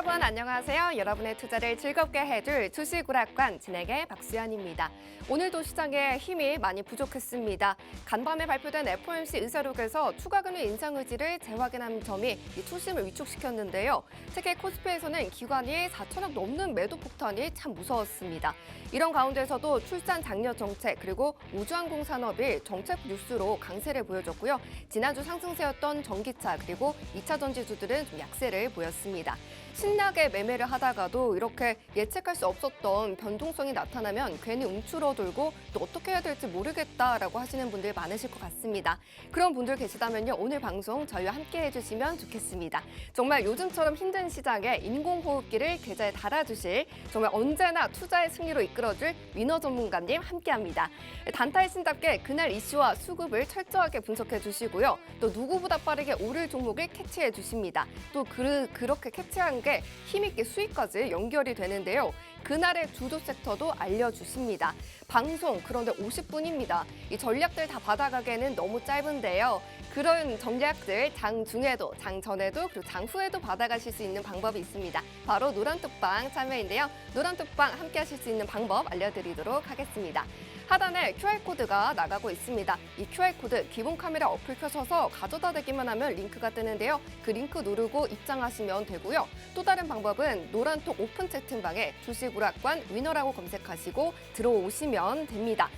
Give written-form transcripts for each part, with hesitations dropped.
여러분 안녕하세요. 여러분의 투자를 즐겁게 해줄 주식오락관 진행의 박수연입니다. 오늘도 시장에 힘이 많이 부족했습니다. 간밤에 발표된 FOMC 의사록에서 추가 금리 인상 의지를 재확인한 점이 이 투심을 위축시켰는데요. 특히 코스피에서는 기관이 4천억 넘는 매도 폭탄이 참 무서웠습니다. 이런 가운데서도 출산 장려 정책 그리고 우주항공 산업이 정책 뉴스로 강세를 보여줬고요. 지난주 상승세였던 전기차 그리고 2차 전지주들은 좀 약세를 보였습니다. 신나게 매매를 하다가도 이렇게 예측할 수 없었던 변동성이 나타나면 괜히 움츠러들고 또 어떻게 해야 될지 모르겠다라고 하시는 분들 많으실 것 같습니다. 그런 분들 계시다면요. 오늘 방송 저희와 함께 해주시면 좋겠습니다. 정말 요즘처럼 힘든 시장에 인공호흡기를 계좌에 달아주실 정말 언제나 투자의 승리로 이끌어줄 위너 전문가님 함께합니다. 단타의 신답게 그날 이슈와 수급을 철저하게 분석해 주시고요. 또 누구보다 빠르게 오를 종목을 캐치해 주십니다. 또 그렇게 캐치한 게 힘있게 수익까지 연결이 되는데요. 그날의 주도 섹터도 알려주십니다. 방송 그런데 50분입니다. 이 전략들 다 받아가기에는 너무 짧은데요. 그런 전략들 장 중에도, 장 전에도, 그리고 장 후에도 받아가실 수 있는 방법이 있습니다. 바로 노란톡방 참여인데요. 노란톡방 함께 하실 수 있는 방법 알려드리도록 하겠습니다. 하단에 QR코드가 나가고 있습니다. 이 QR코드 기본 카메라 어플 켜셔서 가져다 대기만 하면 링크가 뜨는데요. 그 링크 누르고 입장하시면 되고요. 또 다른 방법은 노란톡 오픈 채팅방에 주식오락관 위너라고 검색하시고 들어오시면 됩니다.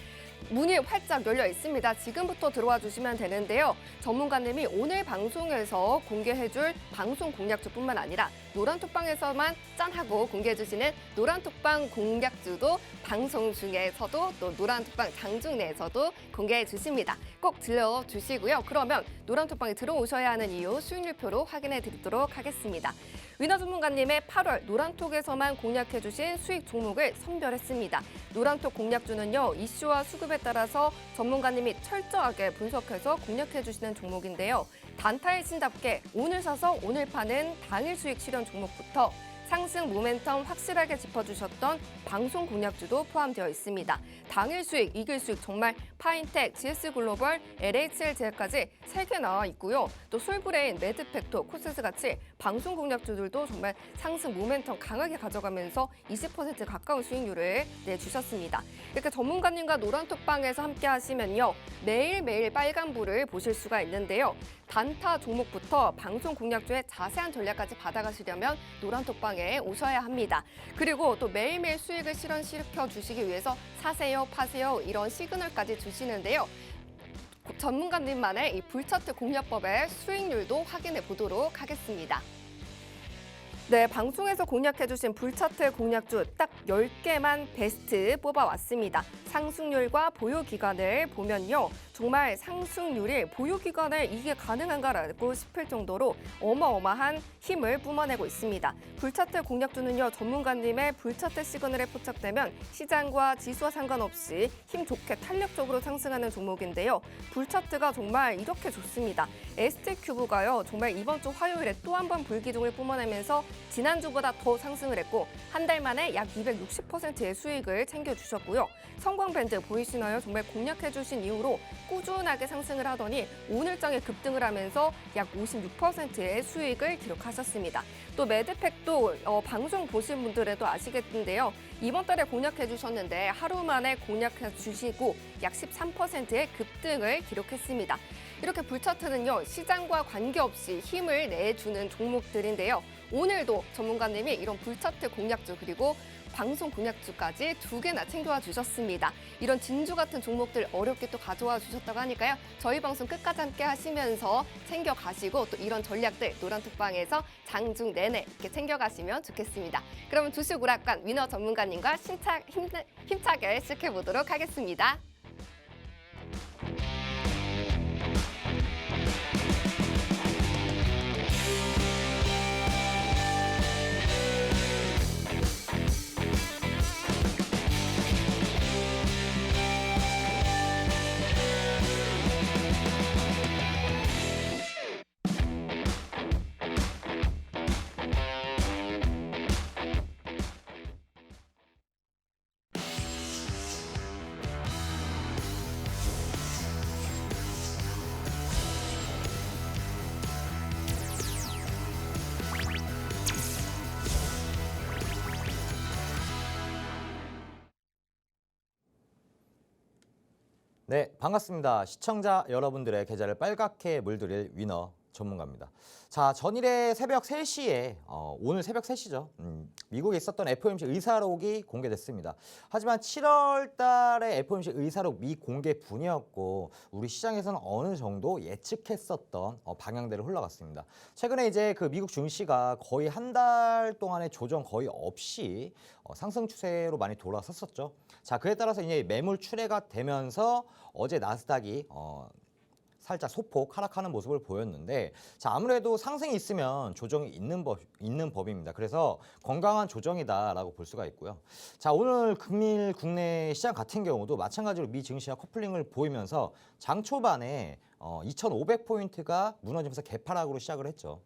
문이 활짝 열려 있습니다. 지금부터 들어와 주시면 되는데요. 전문가님이 오늘 방송에서 공개해줄 방송 공략주뿐만 아니라 노란톡방에서만 짠하고 공개해주시는 노란톡방 공략주도 방송 중에서도 또 노란톡방 장중 내에서도 공개해 주십니다. 꼭 들려주시고요. 그러면 노란톡방에 들어오셔야 하는 이유 수익률표로 확인해 드리도록 하겠습니다. 위너 전문가님의 8월 노란톡에서만 공략해 주신 수익 종목을 선별했습니다. 노란톡 공략주는요. 이슈와 수급에 따라서 전문가님이 철저하게 분석해서 공략해 주시는 종목인데요. 단타의 신답게 오늘 사서 오늘 파는 당일 수익 실현 종목부터 상승 모멘텀 확실하게 짚어주셨던 방송 공략주도 포함되어 있습니다. 당일 수익, 이길 수익 정말 파인텍, GS글로벌, LHL제약까지 3개나 있고요. 또 솔브레인, 매드팩토, 코스스 같이 방송 공략주들도 정말 상승 모멘텀 강하게 가져가면서 20% 가까운 수익률을 내주셨습니다. 이렇게 전문가님과 노란톡방에서 함께 하시면요. 매일매일 빨간불을 보실 수가 있는데요. 단타 종목부터 방송 공략주의 자세한 전략까지 받아가시려면 노란톡방에 오셔야 합니다. 그리고 또 매일매일 수익을 실현시켜 주시기 위해서 사세요, 파세요 이런 시그널까지 주시는데요. 전문가님만의 이 불차트 공략법의 수익률도 확인해 보도록 하겠습니다. 네, 방송에서 공략해주신 불차트 공략주 딱 10개만 베스트 뽑아왔습니다. 상승률과 보유기간을 보면요. 정말 상승률이 보유기간에 이게 가능한가라고 싶을 정도로 어마어마한 힘을 뿜어내고 있습니다. 불차트 공략주는요. 전문가님의 불차트 시그널에 포착되면 시장과 지수와 상관없이 힘 좋게 탄력적으로 상승하는 종목인데요. 불차트가 정말 이렇게 좋습니다. ST큐브가요. 정말 이번 주 화요일에 또 한 번 불기둥을 뿜어내면서 지난주보다 더 상승을 했고 한 달 만에 약 260%의 수익을 챙겨주셨고요. 성광밴드 보이시나요? 정말 공략해주신 이후로 꾸준하게 상승을 하더니 오늘장에 급등을 하면서 약 56%의 수익을 기록하셨습니다. 또 매드팩도 방송 보신 분들에도 아시겠는데요. 이번 달에 공략해 주셨는데 하루 만에 공략해 주시고 약 13%의 급등을 기록했습니다. 이렇게 불차트는요. 시장과 관계없이 힘을 내주는 종목들인데요. 오늘도 전문가님이 이런 불차트 공략주 그리고 방송 공략주까지 2개나 챙겨와 주셨습니다. 이런 진주 같은 종목들 어렵게 또 가져와 주셨다고 하니까요. 저희 방송 끝까지 함께 하시면서 챙겨가시고 또 이런 전략들 노란톡방에서 장중 내내 이렇게 챙겨가시면 좋겠습니다. 그러면 주식오락관 위너 전문가님과 힘차게 시작해보도록 하겠습니다. 네, 반갑습니다. 시청자 여러분들의 계좌를 빨갛게 물들일 위너 전문가입니다. 자, 전일에 새벽 3시에, 오늘 새벽 3시죠. 미국에 있었던 FOMC 의사록이 공개됐습니다. 하지만 7월 달에 FOMC 의사록 미공개 분이었고, 우리 시장에서는 어느 정도 예측했었던 방향대로 흘러갔습니다. 최근에 이제 그 미국 증시가 거의 한 달 동안의 조정 거의 없이 상승 추세로 많이 돌아섰었죠. 자, 그에 따라서 이제 매물 출회가 되면서 어제 나스닥이 살짝 소폭 하락하는 모습을 보였는데, 자, 아무래도 상승이 있으면 조정이 있는 법입니다. 그래서 건강한 조정이다라고 볼 수가 있고요. 자, 오늘 금일 국내 시장 같은 경우도 마찬가지로 미 증시와 커플링을 보이면서 장 초반에 2,500포인트가 무너지면서 개파락으로 시작을 했죠.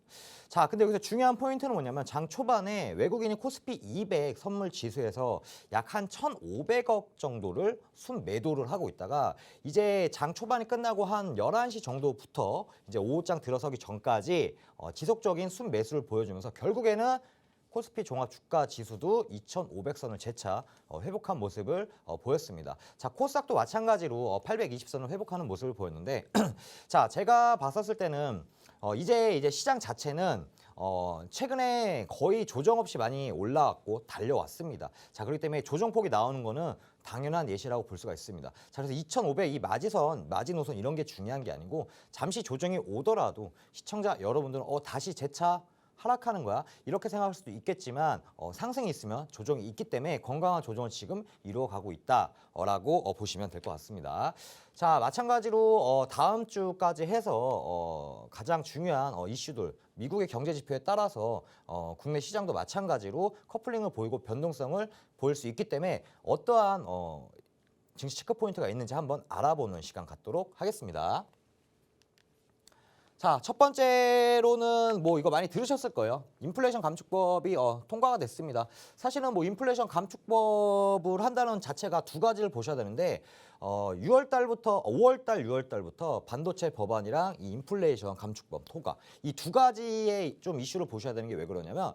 자, 근데 여기서 중요한 포인트는 뭐냐면 장 초반에 외국인이 코스피 200 선물 지수에서 약 한 1,500억 정도를 순매도를 하고 있다가 이제 장 초반이 끝나고 한 11시 정도부터 이제 오후장 들어서기 전까지 지속적인 순매수를 보여주면서 결국에는 코스피 종합 주가 지수도 2,500선을 재차 회복한 모습을 보였습니다. 자, 코스닥도 마찬가지로 820선을 회복하는 모습을 보였는데 자, 제가 봤었을 때는 이제 시장 자체는 최근에 거의 조정 없이 많이 올라왔고 달려왔습니다. 자, 그렇기 때문에 조정폭이 나오는 거는 당연한 예시라고 볼 수가 있습니다. 자, 그래서 2,500 이 마지노선 이런 게 중요한 게 아니고 잠시 조정이 오더라도 시청자 여러분들은 다시 재차 하락하는 거야 이렇게 생각할 수도 있겠지만 상승이 있으면 조정이 있기 때문에 건강한 조정을 지금 이루어가고 있다라고 보시면 될 것 같습니다. 자, 마찬가지로 다음 주까지 해서 가장 중요한 이슈들 미국의 경제 지표에 따라서 국내 시장도 마찬가지로 커플링을 보이고 변동성을 보일 수 있기 때문에 어떠한 증시 체크 포인트가 있는지 한번 알아보는 시간 갖도록 하겠습니다. 자, 첫 번째로는 뭐 이거 많이 들으셨을 거예요. 인플레이션 감축법이 통과가 됐습니다. 사실은 뭐 인플레이션 감축법을 한다는 자체가 두 가지를 보셔야 되는데 5월 달, 6월 달부터 반도체 법안이랑 이 인플레이션 감축법 통과 이 두 가지의 좀 이슈를 보셔야 되는 게 왜 그러냐면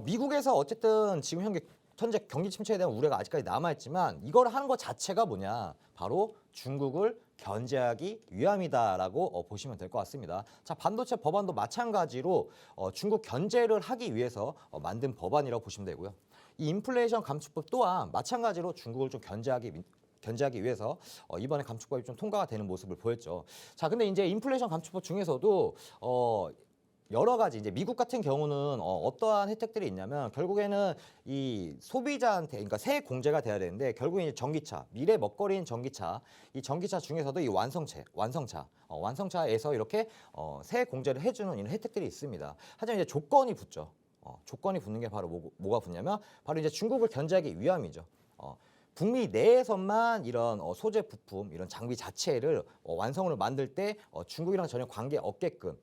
미국에서 어쨌든 지금 현재 경기 침체에 대한 우려가 아직까지 남아있지만 이걸 하는 것 자체가 뭐냐 바로 중국을 견제하기 위함이다라고 보시면 될 것 같습니다. 자, 반도체 법안도 마찬가지로 중국 견제를 하기 위해서 만든 법안이라고 보시면 되고요. 이 인플레이션 감축법 또한 마찬가지로 중국을 좀 견제하기 위해서 이번에 감축법이 좀 통과가 되는 모습을 보였죠. 자, 근데 이제 인플레이션 감축법 중에서도 여러 가지 이제 미국 같은 경우는 어떠한 혜택들이 있냐면 결국에는 이 소비자한테 그러니까 세액 공제가 돼야 되는데 결국에 이제 전기차 미래 먹거리인 전기차 이 전기차 중에서도 이 완성차에서 이렇게 세액 공제를 해주는 이런 혜택들이 있습니다. 하지만 이제 조건이 붙죠. 조건이 붙는 게 바로 뭐가 붙냐면 바로 이제 중국을 견제하기 위함이죠. 북미 내에서만 이런 소재 부품, 이런 장비 자체를 완성을 만들 때 중국이랑 전혀 관계 없게끔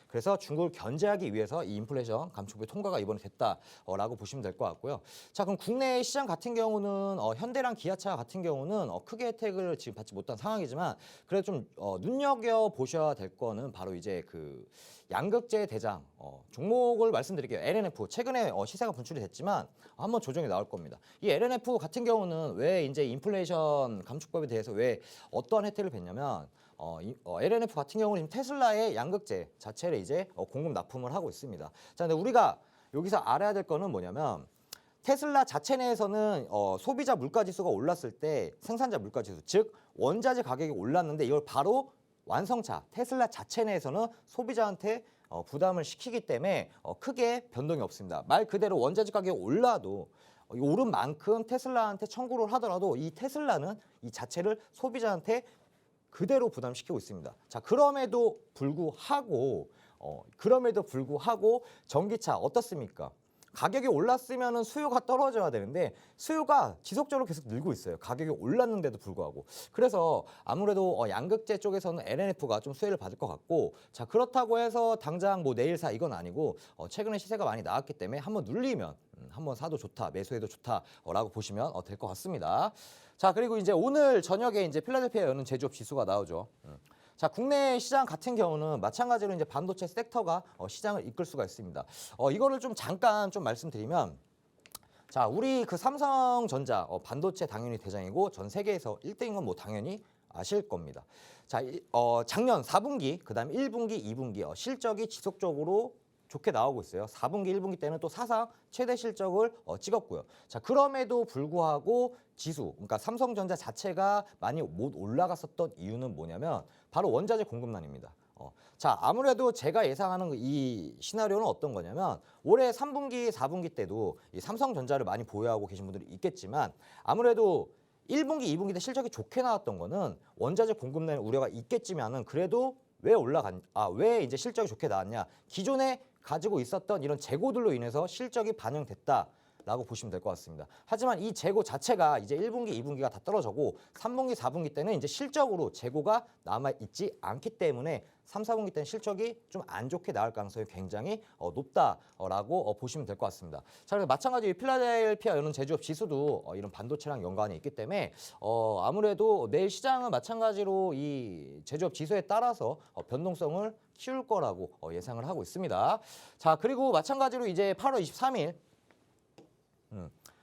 그래서 중국을 견제하기 위해서 이 인플레이션 감축법의 통과가 이번에 됐다라고 보시면 될 것 같고요. 자, 그럼 국내 시장 같은 경우는 현대랑 기아차 같은 경우는 크게 혜택을 지금 받지 못한 상황이지만 그래도 좀 눈여겨 보셔야 될 거는 바로 이제 그 양극재 대장 종목을 말씀드릴게요. LNF 최근에 시세가 분출이 됐지만 한번 조정이 나올 겁니다. 이 LNF 같은 경우는 왜 이제 인플레이션 감축법에 대해서 왜 어떠한 혜택을 줬냐면 LNF 같은 경우는 테슬라의 양극재 자체를 이제 공급 납품을 하고 있습니다. 자, 근데 우리가 여기서 알아야 될 거는 뭐냐면 테슬라 자체 내에서는 소비자 물가지수가 올랐을 때 생산자 물가지수 즉 원자재 가격이 올랐는데 이걸 바로 완성차 테슬라 자체 내에서는 소비자한테 부담을 시키기 때문에 크게 변동이 없습니다. 말 그대로 원자재 가격이 올라도 오른 만큼 테슬라한테 청구를 하더라도 이 테슬라는 이 자체를 소비자한테 그대로 부담시키고 있습니다. 자, 그럼에도 불구하고 전기차 어떻습니까? 가격이 올랐으면 수요가 떨어져야 되는데 수요가 지속적으로 계속 늘고 있어요. 가격이 올랐는데도 불구하고. 그래서 아무래도 양극재 쪽에서는 LNF가 좀 수혜를 받을 것 같고 자, 그렇다고 해서 당장 뭐 내일 사 이건 아니고 최근에 시세가 많이 나왔기 때문에 한번 눌리면 한번 사도 좋다, 매수해도 좋다라고 보시면 될 것 같습니다. 자, 그리고 이제 오늘 저녁에 이제 필라델피아 여는 제조업 지수가 나오죠. 자, 국내 시장 같은 경우는 마찬가지로 이제 반도체 섹터가 시장을 이끌 수가 있습니다. 이거를 좀 잠깐 좀 말씀드리면 자, 우리 그 삼성전자 반도체 당연히 대장이고 전 세계에서 1등인 건 뭐 당연히 아실 겁니다. 자, 작년 4분기, 그다음에 1분기, 2분기 실적이 지속적으로 좋게 나오고 있어요. 4분기, 1분기 때는 또 사상 최대 실적을 찍었고요. 자, 그럼에도 불구하고 지수, 그러니까 삼성전자 자체가 많이 못 올라갔었던 이유는 뭐냐면 바로 원자재 공급난입니다. 자, 아무래도 제가 예상하는 이 시나리오는 어떤 거냐면 올해 3분기, 4분기 때도 이 삼성전자를 많이 보유하고 계신 분들이 있겠지만 아무래도 1분기, 2분기 때 실적이 좋게 나왔던 거는 원자재 공급난 우려가 있겠지만은 그래도 왜 이제 실적이 좋게 나왔냐? 기존에 가지고 있었던 이런 재고들로 인해서 실적이 반영됐다라고 보시면 될 것 같습니다. 하지만 이 재고 자체가 이제 1분기, 2분기가 다 떨어져고 3분기, 4분기 때는 이제 실적으로 재고가 남아 있지 않기 때문에 3, 4분기 때는 실적이 좀 안 좋게 나올 가능성이 굉장히 높다라고 보시면 될 것 같습니다. 자, 그래서 마찬가지로 필라델피아 연은 제조업 지수도 이런 반도체랑 연관이 있기 때문에 아무래도 내일 시장은 마찬가지로 이 제조업 지수에 따라서 변동성을 키울 거라고 예상을 하고 있습니다. 자, 그리고 마찬가지로 이제 8월 23일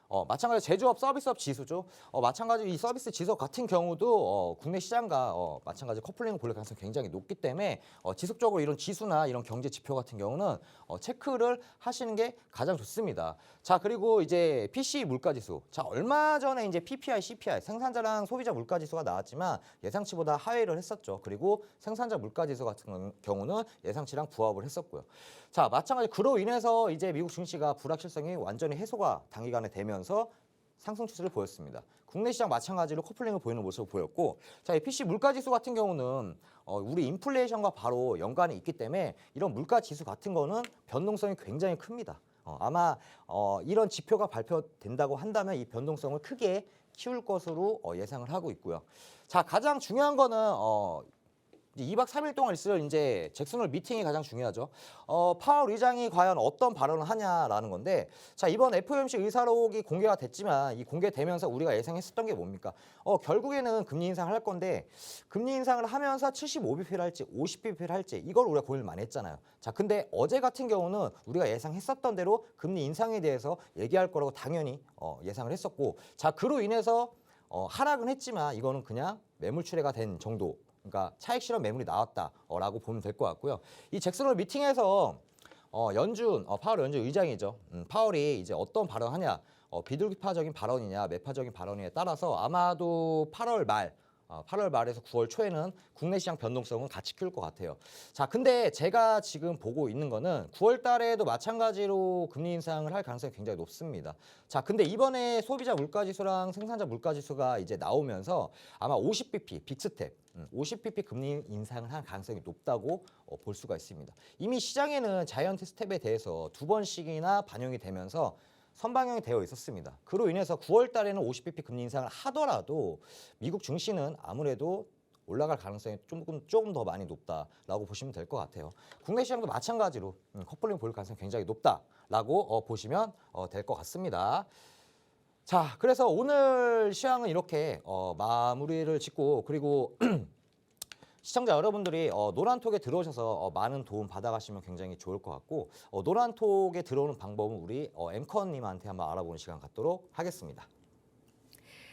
마찬가지로 제조업 서비스업 지수죠. 마찬가지로 이 서비스 지수 같은 경우도 국내 시장과 마찬가지 커플링을 볼 가능성이 굉장히 높기 때문에 지속적으로 이런 지수나 이런 경제 지표 같은 경우는 체크를 하시는 게 가장 좋습니다. 자, 그리고 이제 PCE 물가지수. 자, 얼마 전에 이제 PPI, CPI 생산자랑 소비자 물가지수가 나왔지만 예상치보다 하회를 했었죠. 그리고 생산자 물가지수 같은 경우는 예상치랑 부합을 했었고요. 자, 마찬가지 그로 인해서 이제 미국 증시가 불확실성이 완전히 해소가 단기간에 되면서 상승 추세를 보였습니다. 국내 시장 마찬가지로 커플링을 보이는 모습을 보였고, 자, 이 PC 물가 지수 같은 경우는 우리 인플레이션과 바로 연관이 있기 때문에 이런 물가 지수 같은 거는 변동성이 굉장히 큽니다. 아마 이런 지표가 발표된다고 한다면 이 변동성을 크게 키울 것으로 예상을 하고 있고요. 자, 가장 중요한 거는 2박 3일 동안 있을 이제 잭슨홀 미팅이 가장 중요하죠. 파월 의장이 과연 어떤 발언을 하냐라는 건데, 자, 이번 FOMC 의사록이 공개가 됐지만 이 공개되면서 우리가 예상했었던 게 뭡니까? 결국에는 금리 인상을 할 건데 금리 인상을 하면서 75bp를 할지 50bp를 할지 이걸 우리가 고민을 많이 했잖아요. 자, 근데 어제 같은 경우는 우리가 예상했었던 대로 금리 인상에 대해서 얘기할 거라고 당연히 예상을 했었고, 자, 그로 인해서 하락은 했지만 이거는 그냥 매물 출회가 된 정도. 그러니까 차익 실현 매물이 나왔다라고 보면 될 것 같고요. 이 잭슨홀 미팅에서 파월 연준 의장이죠. 파월이 이제 어떤 발언하냐, 비둘기파적인 발언이냐, 매파적인 발언에 따라서 아마도 8월 말에서 9월 초에는 국내 시장 변동성은 같이 키울 것 같아요. 자, 근데 제가 지금 보고 있는 거는 9월 달에도 마찬가지로 금리 인상을 할 가능성이 굉장히 높습니다. 자, 근데 이번에 소비자 물가지수랑 생산자 물가지수가 이제 나오면서 아마 50bp 빅스텝 50bp 금리 인상을 할 가능성이 높다고 볼 수가 있습니다. 이미 시장에는 자이언트 스텝에 대해서 2번씩이나 반영이 되면서 선방향이 되어 있었습니다. 그로 인해서 9월 달에는 50bp 금리 인상을 하더라도 미국 증시는 아무래도 올라갈 가능성이 조금 더 많이 높다라고 보시면 될 것 같아요. 국내 시장도 마찬가지로 커플링 볼 가능성이 굉장히 높다라고 보시면 될 것 같습니다. 자, 그래서 오늘 시황은 이렇게 마무리를 짓고, 그리고 시청자 여러분들이 노란톡에 들어오셔서 많은 도움 받아가시면 굉장히 좋을 것 같고, 노란톡에 들어오는 방법은 우리 앵커님한테 한번 알아보는 시간 갖도록 하겠습니다.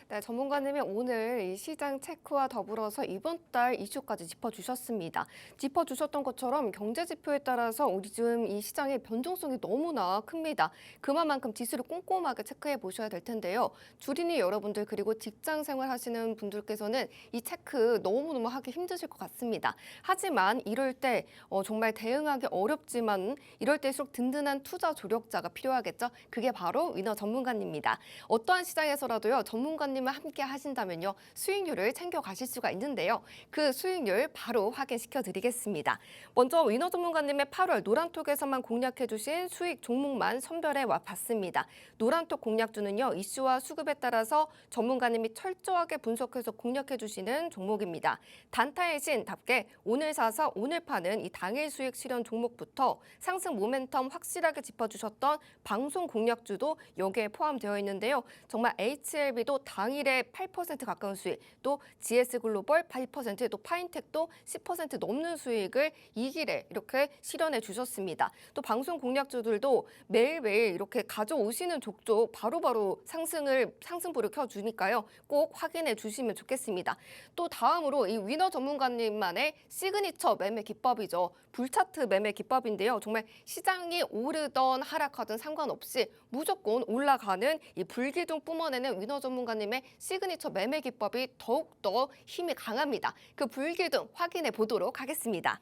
네, 전문가님이 오늘 이 시장 체크와 더불어서 이번 달 이슈까지 짚어주셨습니다. 짚어주셨던 것처럼 경제 지표에 따라서 우리 지금 이 시장의 변동성이 너무나 큽니다. 그만큼 지수를 꼼꼼하게 체크해 보셔야 될 텐데요. 주린이 여러분들 그리고 직장 생활 하시는 분들께서는 이 체크 너무너무 하기 힘드실 것 같습니다. 하지만 이럴 때 정말 대응하기 어렵지만 이럴 때일수록 든든한 투자 조력자가 필요하겠죠. 그게 바로 위너 전문가님입니다. 어떠한 시장에서라도요. 전문가님과 함께 하신다면요. 수익률을 챙겨 가실 수가 있는데요. 그 수익률 바로 확인시켜 드리겠습니다. 먼저 위너 전문가님의 8월 노란톡에서만 공략해 주신 수익 종목만 선별해 봤습니다. 노란톡 공략주는요. 이슈와 수급에 따라서 전문가님이 철저하게 분석해서 공략해 주시는 종목입니다. 단타의 신답게 오늘 사서 오늘 파는 이 당일 수익 실현 종목부터 상승 모멘텀 확실하게 짚어주셨던 방송 공략주도 여기에 포함되어 있는데요. 정말 HLB도 다 당일에 8% 가까운 수익, 또 GS 글로벌 8%, 또 파인텍도 10% 넘는 수익을 이 길에 이렇게 실현해 주셨습니다. 또 방송 공략주들도 매일매일 이렇게 가져오시는 족족 바로바로 상승불을 켜주니까요. 꼭 확인해 주시면 좋겠습니다. 또 다음으로 이 위너 전문가님만의 시그니처 매매 기법이죠. 불차트 매매 기법인데요. 정말 시장이 오르던 하락하든 상관없이 무조건 올라가는 이 불기둥 뿜어내는 위너 전문가님의 시그니처 매매 기법이 더욱더 힘이 강합니다. 그 불기둥 확인해 보도록 하겠습니다.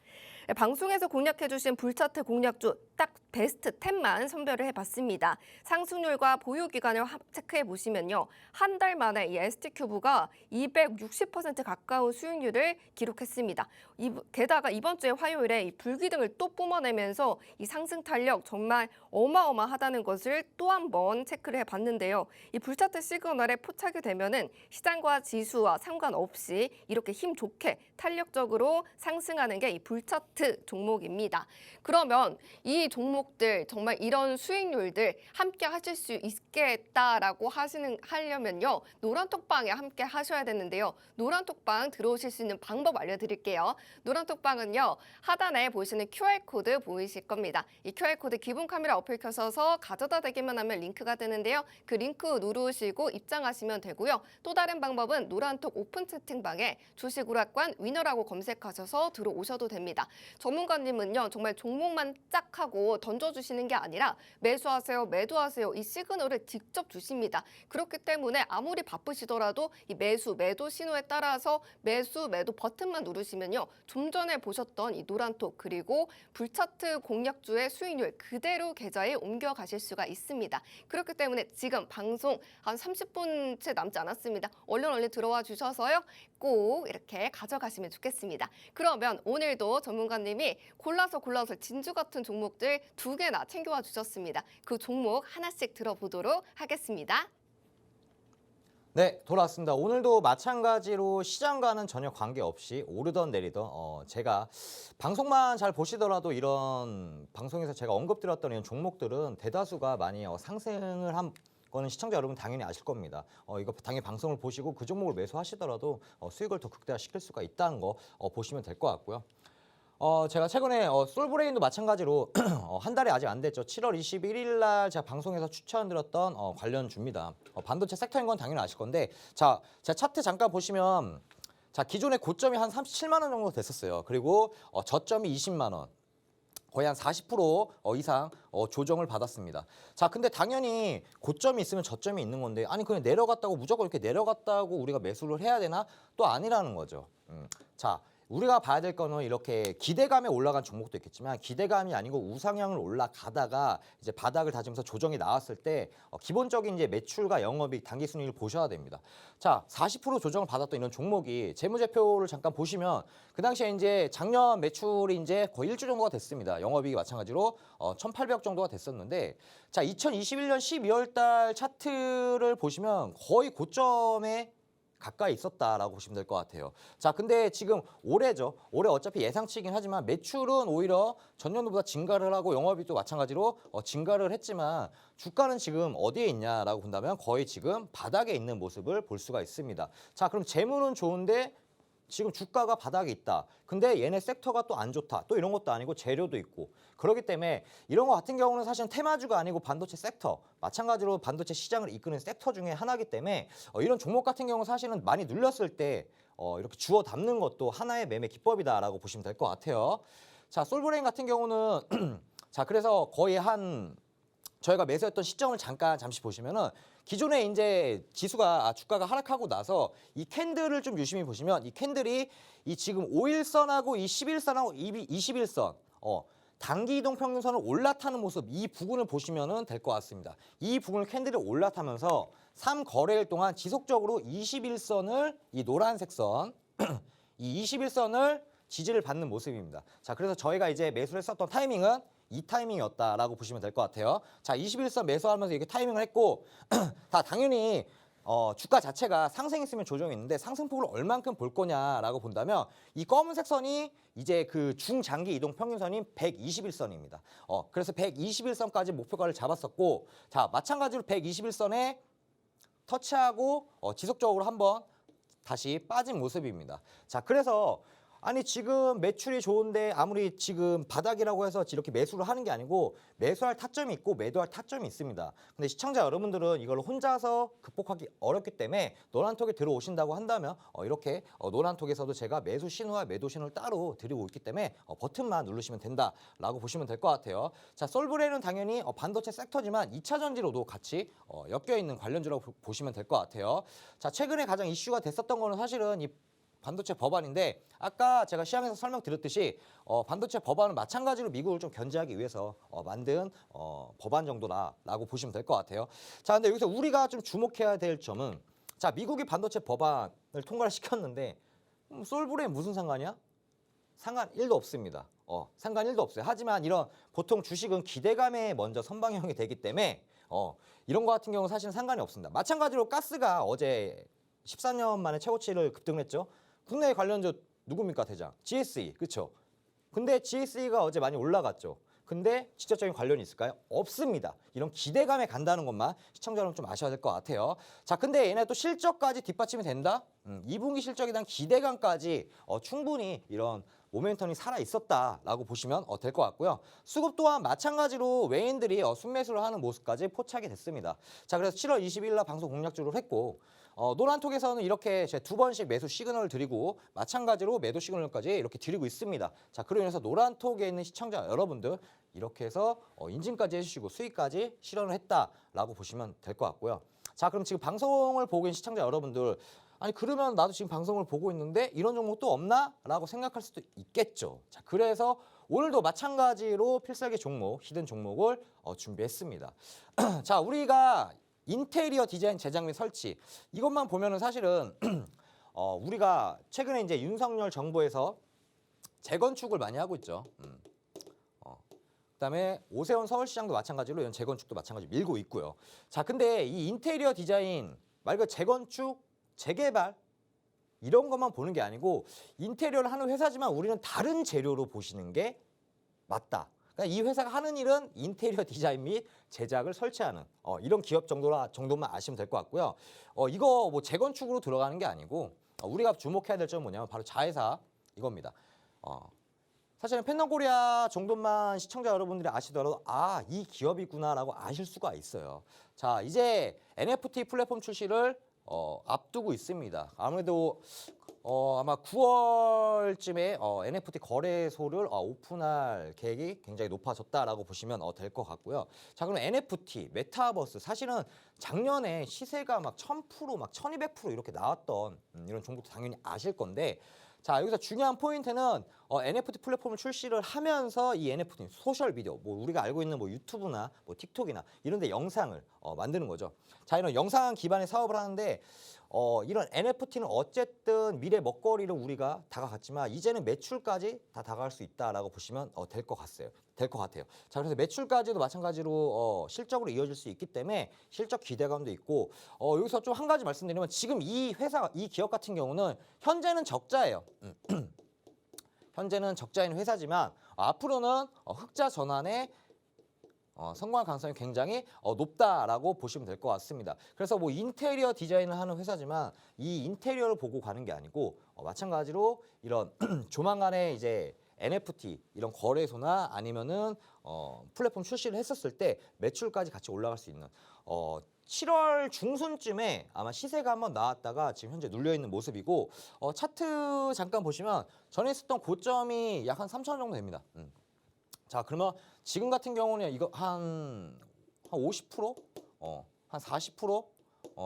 방송에서 공략해주신 불차트 공략주 딱 베스트 10만 선별을 해봤습니다. 상승률과 보유 기간을 체크해 보시면요. 한 달 만에 이 ST큐브가 260% 가까운 수익률을 기록했습니다. 게다가 이번 주에 화요일에 이 불기둥을 또 뿜어내면서 이 상승 탄력 정말 어마어마하다는 것을 또 한 번 체크를 해봤는데요. 이 불차트 시그널에 포착이 되면은 시장과 지수와 상관없이 이렇게 힘 좋게 탄력적으로 상승하는 게 이 불차트 종목입니다. 그러면 이 종목들 정말 이런 수익률들 함께 하실 수 있겠다라고 하려면요. 노란톡방에 함께 하셔야 되는데요. 노란톡방 들어오실 수 있는 방법 알려드릴게요. 노란톡방은요. 하단에 보이시는 QR코드 보이실 겁니다. 이 QR코드 기본 카메라 어플 켜셔서 가져다 대기만 하면 링크가 되는데요. 그 링크 누르시고 입장하시면 되고요. 또 다른 방법은 노란톡 오픈 채팅방에 주식오락관 위너라고 검색하셔서 들어오셔도 됩니다. 전문가님은요. 정말 종목만 짝 하고 던져주시는 게 아니라 매수하세요, 매도하세요 이 시그널을 직접 주십니다. 그렇기 때문에 아무리 바쁘시더라도 이 매수, 매도 신호에 따라서 매수, 매도 버튼만 누르시면요. 좀 전에 보셨던 이 노란톡 그리고 불차트 공략주의 수익률 그대로 계좌에 옮겨가실 수가 있습니다. 그렇기 때문에 지금 방송 한 30분 채 남지 않았습니다. 얼른 들어와 주셔서요. 꼭 이렇게 가져가시면 좋겠습니다. 그러면 오늘도 전문가님이 골라서 진주 같은 종목들 2개나 챙겨와 주셨습니다. 그 종목 하나씩 들어보도록 하겠습니다. 네, 돌아왔습니다. 오늘도 마찬가지로 시장과는 전혀 관계없이 오르던 내리던 제가 방송만 잘 보시더라도 이런 방송에서 제가 언급드렸던 이런 종목들은 대다수가 많이 상승을 한 거는 시청자 여러분 당연히 아실 겁니다. 이거 당연히 방송을 보시고 그 종목을 매수하시더라도 수익을 더 극대화시킬 수가 있다는 거 보시면 될 것 같고요. 제가 최근에 솔브레인도 마찬가지로 한 달이 아직 안 됐죠. 7월 21일 날 제가 방송에서 추천드렸던 관련주입니다. 반도체 섹터인 건 당연히 아실 건데 자, 제가 차트 잠깐 보시면 자, 기존의 고점이 한 37만 원 정도 됐었어요. 그리고 저점이 20만 원. 거의 한 40% 이상 조정을 받았습니다. 자, 근데 당연히 고점이 있으면 저점이 있는 건데 아니 그냥 내려갔다고 무조건 이렇게 내려갔다고 우리가 매수를 해야 되나? 또 아니라는 거죠. 자, 우리가 봐야 될 거는 이렇게 기대감에 올라간 종목도 있겠지만 기대감이 아니고 우상향을 올라가다가 이제 바닥을 다지면서 조정이 나왔을 때 기본적인 이제 매출과 영업이익, 당기순이익을 보셔야 됩니다. 자, 40% 조정을 받았던 이런 종목이 재무제표를 잠깐 보시면 그 당시에 이제 작년 매출이 이제 거의 1조 정도가 됐습니다. 영업이익이 마찬가지로 1,800억 정도가 됐었는데 자, 2021년 12월 달 차트를 보시면 거의 고점에 가까이 있었다라고 보시면 될 것 같아요. 자, 근데 지금 올해죠. 올해 어차피 예상치이긴 하지만 매출은 오히려 전년도보다 증가를 하고 영업이익도 마찬가지로 증가를 했지만 주가는 지금 어디에 있냐라고 본다면 거의 지금 바닥에 있는 모습을 볼 수가 있습니다. 자, 그럼 재무는 좋은데 지금 주가가 바닥에 있다. 근데 얘네 섹터가 또 안 좋다. 또 이런 것도 아니고 재료도 있고. 그렇기 때문에 이런 거 같은 경우는 사실은 테마주가 아니고 반도체 섹터. 마찬가지로 반도체 시장을 이끄는 섹터 중에 하나이기 때문에 이런 종목 같은 경우는 사실은 많이 눌렸을 때 이렇게 주워 담는 것도 하나의 매매 기법이다라고 보시면 될 것 같아요. 자, 솔브레인 같은 경우는 자, 그래서 거의 한 저희가 매수했던 시점을 잠시 보시면은 기존에 이제 주가가 하락하고 나서 이 캔들을 좀 유심히 보시면 이 캔들이 이 지금 5일선하고 이 11선하고 21선 단기 이동 평균선을 올라타는 모습 이 부분을 보시면 될 것 같습니다. 이 부분을 캔들이 올라타면서 3거래일 동안 지속적으로 21선을 이 노란색 선 이 21선을 지지를 받는 모습입니다. 자, 그래서 저희가 이제 매수를 했었던 타이밍은 이 타이밍이었다라고 보시면 될 것 같아요. 자, 21선 매수하면서 이렇게 타이밍을 했고 다 당연히 주가 자체가 상승했으면 조정이 있는데 상승폭을 얼만큼 볼 거냐라고 본다면 이 검은색 선이 이제 그 중장기 이동 평균선인 121선입니다. 그래서 121선까지 목표가를 잡았었고 자, 마찬가지로 121선에 터치하고 지속적으로 한번 다시 빠진 모습입니다. 자, 그래서 아니 지금 매출이 좋은데 아무리 지금 바닥이라고 해서 이렇게 매수를 하는 게 아니고 매수할 타점이 있고 매도할 타점이 있습니다. 근데 시청자 여러분들은 이걸 혼자서 극복하기 어렵기 때문에 노란톡에 들어오신다고 한다면 이렇게 노란톡에서도 제가 매수 신호와 매도 신호를 따로 드리고 있기 때문에 버튼만 누르시면 된다라고 보시면 될 것 같아요. 자, 솔브레는 당연히 반도체 섹터지만 2차 전지로도 같이 엮여 있는 관련주라고 보시면 될 것 같아요. 자, 최근에 가장 이슈가 됐었던 거는 사실은 이 반도체 법안인데 아까 제가 시장에서 설명드렸듯이 반도체 법안은 마찬가지로 미국을 좀 견제하기 위해서 만든 법안 정도라고 보시면 될 것 같아요. 자, 근데 여기서 우리가 좀 주목해야 될 점은 자, 미국이 반도체 법안을 통과를 시켰는데 솔브레에 무슨 상관이야? 상관 1도 없습니다. 상관 1도 없어요. 하지만 이런 보통 주식은 기대감에 먼저 선방형이 되기 때문에 이런 거 같은 경우는 사실은 상관이 없습니다. 마찬가지로 가스가 어제 14년 만에 최고치를 급등했죠. 국내 관련주 누굽니까 대장? GSE, 그렇죠? 근데 GSE가 어제 많이 올라갔죠. 근데 직접적인 관련이 있을까요? 없습니다. 이런 기대감에 간다는 것만 시청자 여러분 좀 아셔야 될 것 같아요. 자, 근데 얘네 또 실적까지 뒷받침이 된다? 2분기 실적에 대한 기대감까지 충분히 이런 모멘텀이 살아 있었다라고 보시면 될 것 같고요. 수급 또한 마찬가지로 외인들이 순매수를 하는 모습까지 포착이 됐습니다. 자, 그래서 7월 20일 날 방송 공략주를 했고 노란톡에서는 이렇게 제 2번씩 매수 시그널을 드리고 마찬가지로 매도 시그널까지 이렇게 드리고 있습니다. 자, 그로 인해서 노란톡에 있는 시청자 여러분들 이렇게 해서 인증까지 해주시고 수익까지 실현을 했다라고 보시면 될 것 같고요. 자, 그럼 지금 방송을 보고 있는 시청자 여러분들 아니 그러면 나도 지금 방송을 보고 있는데 이런 종목 또 없나? 라고 생각할 수도 있겠죠. 자, 그래서 오늘도 마찬가지로 필살기 종목, 히든 종목을 준비했습니다. 자, 우리가 인테리어 디자인 제작 및 설치 이것만 보면은 사실은 우리가 최근에 이제 윤석열 정부에서 재건축을 많이 하고 있죠. 그다음에 오세훈 서울시장도 마찬가지로 이런 재건축도 마찬가지로 밀고 있고요. 자, 근데 이 인테리어 디자인 말 그대로 재건축, 재개발 이런 것만 보는 게 아니고 인테리어를 하는 회사지만 우리는 다른 재료로 보시는 게 맞다. 그러니까 이 회사가 하는 일은 인테리어 디자인 및 제작을 설치하는 이런 기업 정도만 아시면 될 것 같고요. 이거 뭐 재건축으로 들어가는 게 아니고 우리가 주목해야 될 점은 뭐냐면 바로 자회사 이겁니다. 사실은 펜넌코리아 정도만 시청자 여러분들이 아시더라도 이 기업이구나라고 아실 수가 있어요. 자, 이제 NFT 플랫폼 출시를 앞두고 있습니다. 아무래도 아마 9월쯤에 NFT 거래소를 오픈할 계획이 굉장히 높아졌다라고 보시면 될 것 같고요. 자, 그럼 NFT, 메타버스 사실은 작년에 시세가 막 1000%, 막 1200% 이렇게 나왔던 이런 종목도 당연히 아실 건데 자, 여기서 중요한 포인트는 NFT 플랫폼을 출시를 하면서 이 NFT 소셜 미디어, 뭐 우리가 알고 있는 뭐 유튜브나 뭐 틱톡이나 이런 데 영상을 만드는 거죠. 자, 이런 영상 기반의 사업을 하는데 이런 NFT는 어쨌든 미래 먹거리를 우리가 다가갔지만 이제는 매출까지 다 다가갈 수 있다라고 보시면 될 것 같아요. 자, 그래서 매출까지도 마찬가지로 실적으로 이어질 수 있기 때문에 실적 기대감도 있고 여기서 좀 한 가지 말씀드리면 지금 이 회사, 이 기업 같은 경우는 현재는 적자예요. 현재는 적자인 회사지만 앞으로는 흑자 전환에 성공할 가능성이 굉장히 높다라고 보시면 될 것 같습니다. 그래서 뭐 인테리어 디자인을 하는 회사지만 이 인테리어를 보고 가는 게 아니고 마찬가지로 이런 조만간에 이제 NFT 이런 거래소나 아니면은 플랫폼 출시를 했었을 때 매출까지 같이 올라갈 수 있는 7월 중순쯤에 아마 시세가 한번 나왔다가 지금 현재 눌려 있는 모습이고 차트 잠깐 보시면 전에 있었던 고점이 약 한 3,000원 정도 됩니다. 자, 그러면 지금 같은 경우는 이거 한 50%? 한 40%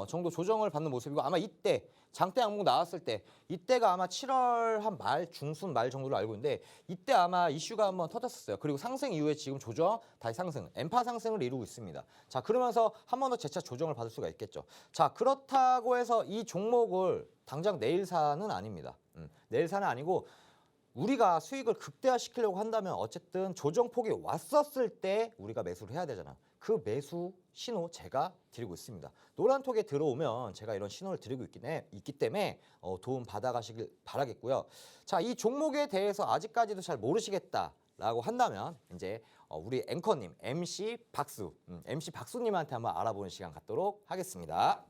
정도 조정을 받는 모습이고 아마 이때 장대 항목 나왔을 때 이때가 아마 7월 한 말 중순 말 정도로 알고 있는데 이때 아마 이슈가 한번 터졌었어요. 그리고 상승 이후에 지금 조정 다시 상승, 엠파 상승을 이루고 있습니다. 자, 그러면서 한 번 더 재차 조정을 받을 수가 있겠죠. 자, 그렇다고 해서 이 종목을 당장 내일 사는 아닙니다. 내일 사는 아니고 우리가 수익을 극대화시키려고 한다면 어쨌든 조정폭이 왔었을 때 우리가 매수를 해야 되잖아. 그 매수 신호 제가 드리고 있습니다. 노란톡에 들어오면 제가 이런 신호를 드리고 있기 때문에 도움 받아가시길 바라겠고요. 자, 이 종목에 대해서 아직까지도 잘 모르시겠다라고 한다면 이제 우리 앵커님 MC 박수님한테 한번 알아보는 시간 갖도록 하겠습니다.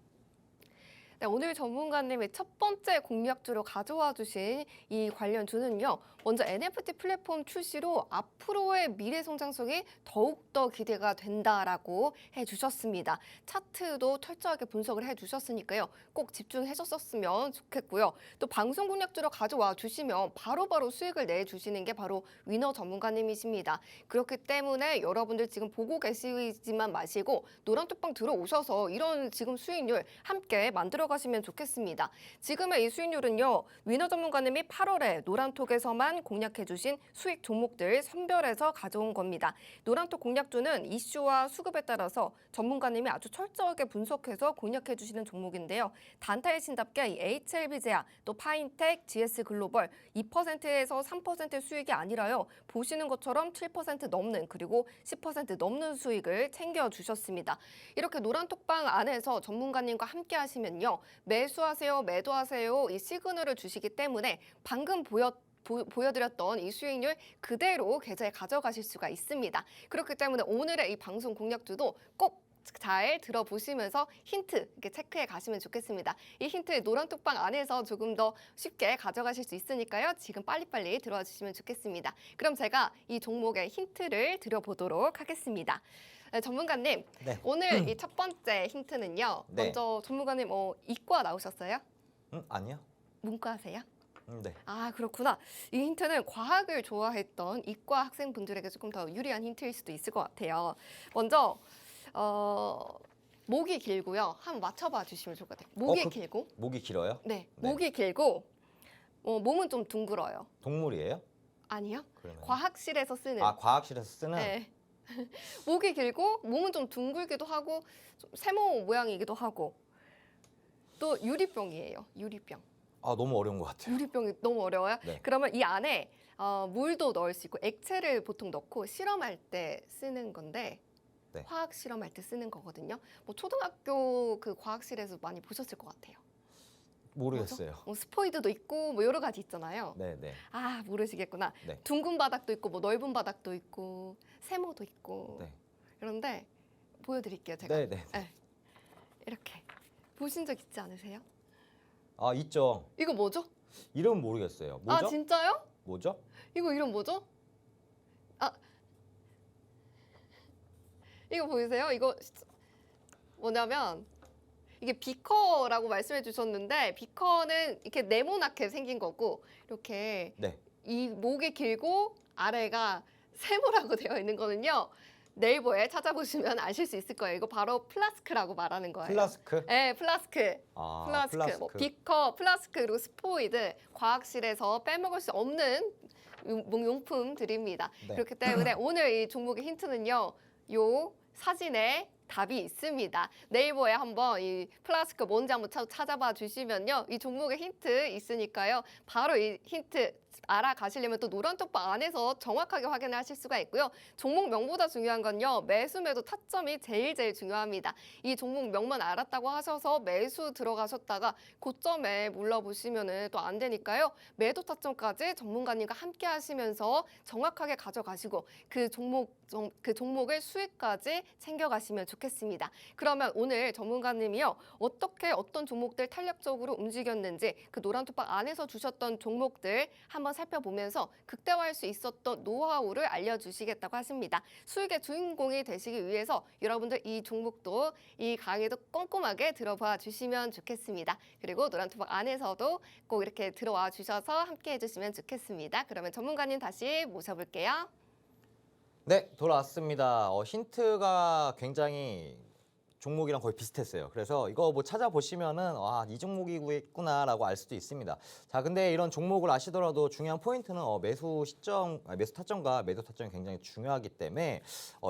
네, 오늘 전문가님이 첫 번째 공략주로 가져와 주신 이 관련주는요. 먼저 NFT 플랫폼 출시로 앞으로의 미래 성장성이 더욱더 기대가 된다라고 해주셨습니다. 차트도 철저하게 분석을 해주셨으니까요. 꼭 집중해 줬었으면 좋겠고요. 또 방송 공략주로 가져와 주시면 바로바로 수익을 내주시는 게 바로 위너 전문가님이십니다. 그렇기 때문에 여러분들 지금 보고 계시지만 마시고 노란톡방 들어오셔서 이런 지금 수익률 함께 만들어 가시면 좋겠습니다. 지금의 이 수익률은요. 위너 전문가님이 8월에 노란톡에서만 공략해 주신 수익 종목들 선별해서 가져온 겁니다. 노란톡 공략주는 이슈와 수급에 따라서 전문가님이 아주 철저하게 분석해서 공략해 주시는 종목인데요. 단타의 신답게 이 HLB제야, 또 파인텍, GS글로벌 2%에서 3% 수익이 아니라요. 보시는 것처럼 7% 넘는 그리고 10% 넘는 수익을 챙겨 주셨습니다. 이렇게 노란톡방 안에서 전문가님과 함께 하시면요. 매수하세요, 매도하세요 이 시그널을 주시기 때문에 방금 보여드렸던 이 수익률 그대로 계좌에 가져가실 수가 있습니다. 그렇기 때문에 오늘의 이 방송 공략주도 꼭 잘 들어보시면서 힌트 이렇게 체크해 가시면 좋겠습니다. 이 힌트 노란톡방 안에서 조금 더 쉽게 가져가실 수 있으니까요. 지금 빨리빨리 들어와 주시면 좋겠습니다. 그럼 제가 이 종목의 힌트를 드려보도록 하겠습니다. 네, 전문가님, 네. 오늘 이 첫 번째 힌트는요. 네. 먼저 전문가님 이과 나오셨어요? 아니요. 문과세요? 네. 아, 그렇구나. 이 힌트는 과학을 좋아했던 이과 학생분들에게 조금 더 유리한 힌트일 수도 있을 것 같아요. 먼저 목이 길고요. 한번 맞춰봐 주시면 좋을 것 같아요. 목이 길고. 목이 길어요? 네, 네. 목이 길고 몸은 좀 둥글어요. 동물이에요? 아니요. 그러면 과학실에서 쓰는. 과학실에서 쓰는. 네. 목이 길고 몸은 좀 둥글기도 하고 좀 세모 모양이기도 하고 또 유리병이에요. 유리병. 너무 어려운 것 같아요. 유리병이 너무 어려워요? 네. 그러면 이 안에 물도 넣을 수 있고 액체를 보통 넣고 실험할 때 쓰는 건데 네. 화학 실험할 때 쓰는 거거든요. 뭐 초등학교 그 과학실에서 많이 보셨을 것 같아요. 모르겠어요. 스포이드도 있고 뭐 여러 가지 있잖아요. 네. 아, 모르시겠구나. 네. 둥근 바닥도 있고 뭐 넓은 바닥도 있고 세모도 있고 네. 그런데 보여드릴게요. 제가. 네. 이렇게 보신 적 있지 않으세요? 있죠. 이거 뭐죠? 이름 모르겠어요. 뭐죠? 아, 진짜요? 뭐죠? 이거 이름 뭐죠? 이거 보이세요? 이거 뭐냐면 이게 비커라고 말씀해 주셨는데 비커는 이렇게 네모나게 생긴 거고 이렇게 네. 이 목이 길고 아래가 세모라고 되어 있는 거는요. 네이버에 찾아보시면 아실 수 있을 거예요. 이거 바로 플라스크라고 말하는 거예요. 플라스크? 네, 플라스크. 플라스크. 플라스크. 뭐 비커, 플라스크, 그리고 스포이드, 과학실에서 빼먹을 수 없는 용품들입니다. 네. 그렇기 때문에 오늘 이 종목의 힌트는요. 요 사진에 답이 있습니다. 네이버에 한번 이 플라스크 뭔지 한번 찾아봐 주시면요. 이 종목의 힌트 있으니까요. 바로 이 힌트 알아가시려면 또 노란톡방 안에서 정확하게 확인을 하실 수가 있고요. 종목명보다 중요한 건요. 매수 매도 타점이 제일 중요합니다. 이 종목명만 알았다고 하셔서 매수 들어가셨다가 고점에 물러보시면 또 안 되니까요. 매도 타점까지 전문가님과 함께 하시면서 정확하게 가져가시고 그 종목의 수익까지 챙겨가시면 좋겠습니다. 그러면 오늘 전문가님이요. 어떤 종목들 탄력적으로 움직였는지 그 노란톡방 안에서 주셨던 종목들 한번 살펴보면서 극대화할 수 있었던 노하우를 알려주시겠다고 하십니다. 수익의 주인공이 되시기 위해서 여러분들 이 종목도 이 강의도 꼼꼼하게 들어봐 주시면 좋겠습니다. 그리고 노란톡방 안에서도 꼭 이렇게 들어와 주셔서 함께 해주시면 좋겠습니다. 그러면 전문가님 다시 모셔볼게요. 네, 돌아왔습니다. 힌트가 굉장히 종목이랑 거의 비슷했어요. 그래서 이거 뭐 찾아보시면은 이 종목이구나라고 알 수도 있습니다. 자, 근데 이런 종목을 아시더라도 중요한 포인트는 매수 타점과 매도 타점이 굉장히 중요하기 때문에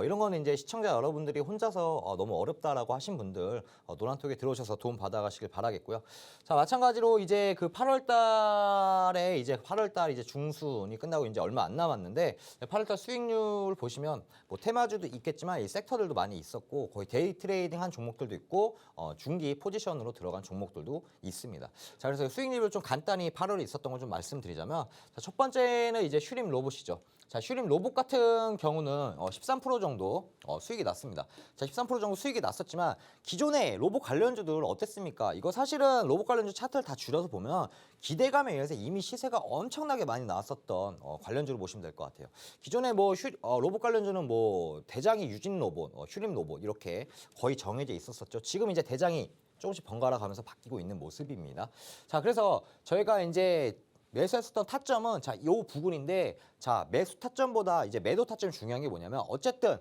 이런 거는 이제 시청자 여러분들이 혼자서 너무 어렵다라고 하신 분들 노란톡에 들어오셔서 도움 받아가시길 바라겠고요. 자, 마찬가지로 이제 그 8월달에 이제 8월달 이제 중순이 끝나고 이제 얼마 안 남았는데 8월달 수익률 보시면 뭐 테마주도 있겠지만 이 섹터들도 많이 있었고 거의 데이 트레이딩 한 종목들도 있고 중기 포지션으로 들어간 종목들도 있습니다. 자, 그래서 수익률을 좀 간단히 8월에 있었던 걸 좀 말씀드리자면 자, 첫 번째는 이제 슈림 로봇이죠. 자, 슈림 로봇 같은 경우는 13% 정도 수익이 났습니다. 자, 13% 정도 수익이 났었지만 기존의 로봇 관련주들 어땠습니까? 이거 사실은 로봇 관련주 차트를 다 줄여서 보면 기대감에 의해서 이미 시세가 엄청나게 많이 나왔었던 관련주로 보시면 될 것 같아요. 기존에 뭐 로봇 관련주는 뭐 대장이 유진 로봇, 슈림 로봇 이렇게 거의 정해져 있었었죠. 지금 이제 대장이 조금씩 번갈아 가면서 바뀌고 있는 모습입니다. 자, 그래서 저희가 이제 매수했었던 타점은 자, 요 부분인데 자, 매수 타점보다 이제 매도 타점이 중요한 게 뭐냐면 어쨌든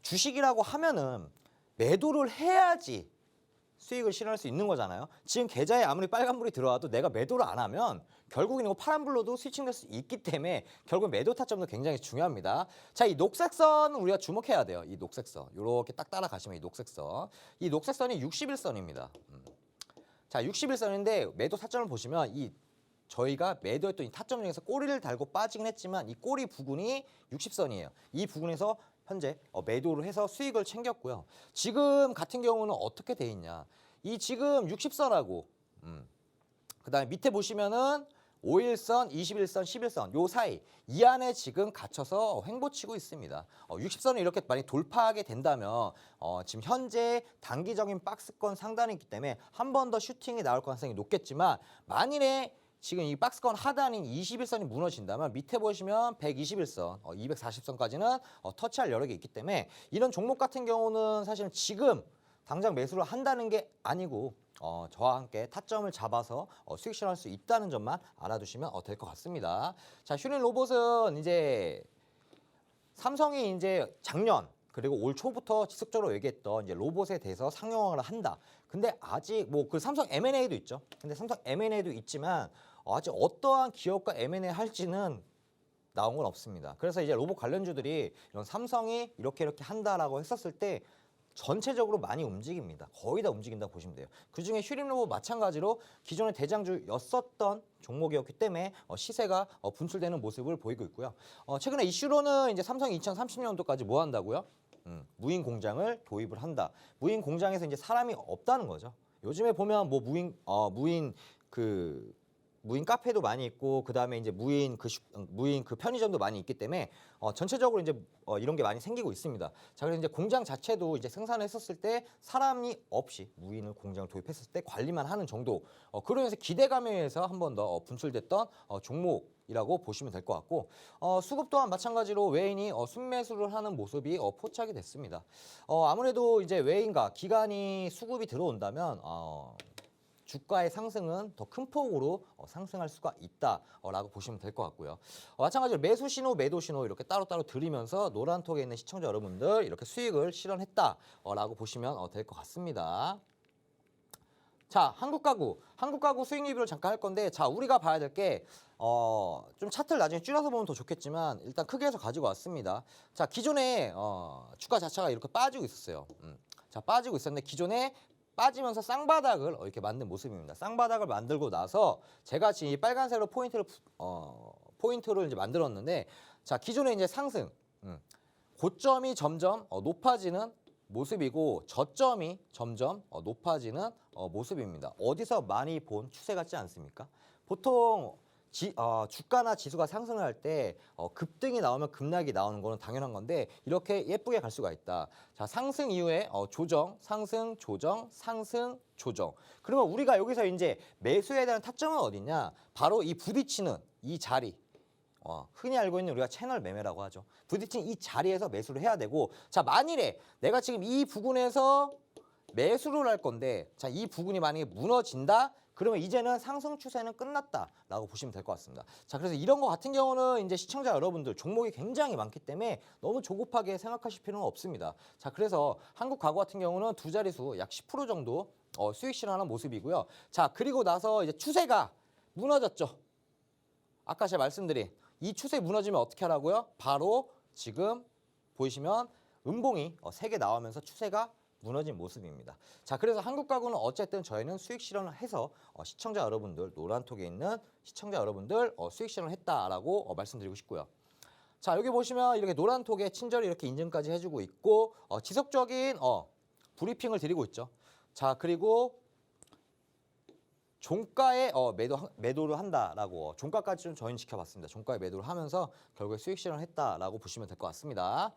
주식이라고 하면은 매도를 해야지 수익을 실현할 수 있는 거잖아요. 지금 계좌에 아무리 빨간불이 들어와도 내가 매도를 안 하면 결국은 이거 파란불로도 스위칭될 수 있기 때문에 결국 매도 타점도 굉장히 중요합니다. 자, 이 녹색선 우리가 주목해야 돼요. 이 녹색선. 이렇게 딱 따라가시면 이 녹색선. 이 녹색선이 60일선입니다. 자, 60일선인데 매도 타점을 보시면 이 저희가 매도했던 이 타점 중에서 꼬리를 달고 빠지긴 했지만 이 꼬리 부분이 60선이에요. 이 부분에서 현재 매도를 해서 수익을 챙겼고요. 지금 같은 경우는 어떻게 돼 있냐. 이 지금 60선하고 그다음에 밑에 보시면은 5일선, 21선, 11선 요 사이 이 안에 지금 갇혀서 횡보치고 있습니다. 60선을 이렇게 많이 돌파하게 된다면 지금 현재 단기적인 박스권 상단이 있기 때문에 한 번 더 슈팅이 나올 가능성이 높겠지만 만일에 지금 이 박스권 하단인 21선이 무너진다면 밑에 보시면 121선, 240선까지는 터치할 여력이 있기 때문에 이런 종목 같은 경우는 사실은 지금 당장 매수를 한다는 게 아니고 저와 함께 타점을 잡아서 수익 실현할 수 있다는 점만 알아두시면 될 것 같습니다. 자, 슈림 로봇은 이제 삼성이 이제 작년 그리고 올 초부터 지속적으로 얘기했던 이제 로봇에 대해서 상용화를 한다. 근데 아직 뭐 그 삼성 M&A도 있죠. 근데 삼성 M&A도 있지만 아직 어떠한 기업과 M&A 할지는 나온 건 없습니다. 그래서 이제 로봇 관련주들이 이런 삼성이 이렇게 한다라고 했었을 때 전체적으로 많이 움직입니다. 거의 다 움직인다고 보시면 돼요. 그중에 슈림 로봇 마찬가지로 기존의 대장주였었던 종목이었기 때문에 시세가 분출되는 모습을 보이고 있고요. 최근에 이슈로는 이제 삼성이 2030년도까지 뭐 한다고요? 무인 공장을 도입을 한다. 무인 공장에서 이제 사람이 없다는 거죠. 요즘에 보면 뭐 무인 카페도 많이 있고 그다음에 이제 무인 그 편의점도 많이 있기 때문에 전체적으로 이제 이런 게 많이 생기고 있습니다. 자, 그래서 이제 공장 자체도 이제 생산을 했었을 때 사람이 없이 무인을 공장을 도입했을 때 관리만 하는 정도. 그러면서 기대감에 의해서 한 번 더 분출됐던 종목이라고 보시면 될 것 같고 수급 또한 마찬가지로 외인이 순매수를 하는 모습이 포착이 됐습니다. 아무래도 이제 외인과 기관이 수급이 들어온다면 주가의 상승은 더 큰 폭으로 상승할 수가 있다라고 보시면 될 것 같고요. 마찬가지로 매수 신호, 매도 신호 이렇게 따로따로 드리면서 노란톡에 있는 시청자 여러분들 이렇게 수익을 실현했다라고 보시면 될 것 같습니다. 자, 한국가구 수익 리뷰를 잠깐 할 건데 자, 우리가 봐야 될 게 좀 차트를 나중에 줄여서 보면 더 좋겠지만 일단 크게 해서 가지고 왔습니다. 자, 기존에 주가 자체가 이렇게 빠지고 있었어요. 자, 빠지고 있었는데 기존에 빠지면서 쌍바닥을 이렇게 만든 모습입니다. 쌍바닥을 만들고 나서 제가 지금 이 빨간색으로 포인트를 이제 만들었는데 자, 기존에 이제 상승 고점이 점점 높아지는 모습이고 저점이 점점 높아지는 모습입니다. 어디서 많이 본 추세 같지 않습니까? 보통 주가나 지수가 상승을 할 때 급등이 나오면 급락이 나오는 거는 당연한 건데 이렇게 예쁘게 갈 수가 있다. 자, 상승 이후에 조정, 상승, 조정, 상승, 조정. 그러면 우리가 여기서 이제 매수에 대한 타점은 어디냐? 바로 이 부딪히는 이 자리. 흔히 알고 있는 우리가 채널 매매라고 하죠. 부딪힌 이 자리에서 매수를 해야 되고 자, 만일에 내가 지금 이 부분에서 매수를 할 건데 자, 이 부분이 만약에 무너진다? 그러면 이제는 상승 추세는 끝났다라고 보시면 될 것 같습니다. 자, 그래서 이런 거 같은 경우는 이제 시청자 여러분들 종목이 굉장히 많기 때문에 너무 조급하게 생각하실 필요는 없습니다. 자, 그래서 한국가구 같은 경우는 두 자릿수 약 10% 정도 수익 실현하는 모습이고요. 자, 그리고 나서 이제 추세가 무너졌죠. 아까 제가 말씀드린 이 추세 무너지면 어떻게 하라고요? 바로 지금 보이시면 음봉이 3개 나오면서 추세가 무너진 모습입니다. 자, 그래서 한국가구는 어쨌든 저희는 수익 실현을 해서 시청자 여러분들, 노란톡에 있는 시청자 여러분들 수익 실현을 했다라고 말씀드리고 싶고요. 자, 여기 보시면 이렇게 노란톡에 친절히 이렇게 인증까지 해주고 있고 지속적인 브리핑을 드리고 있죠. 자, 그리고 종가에 매도를 한다라고 종가까지 좀 저희는 지켜봤습니다. 종가에 매도를 하면서 결국에 수익 실현을 했다라고 보시면 될 것 같습니다.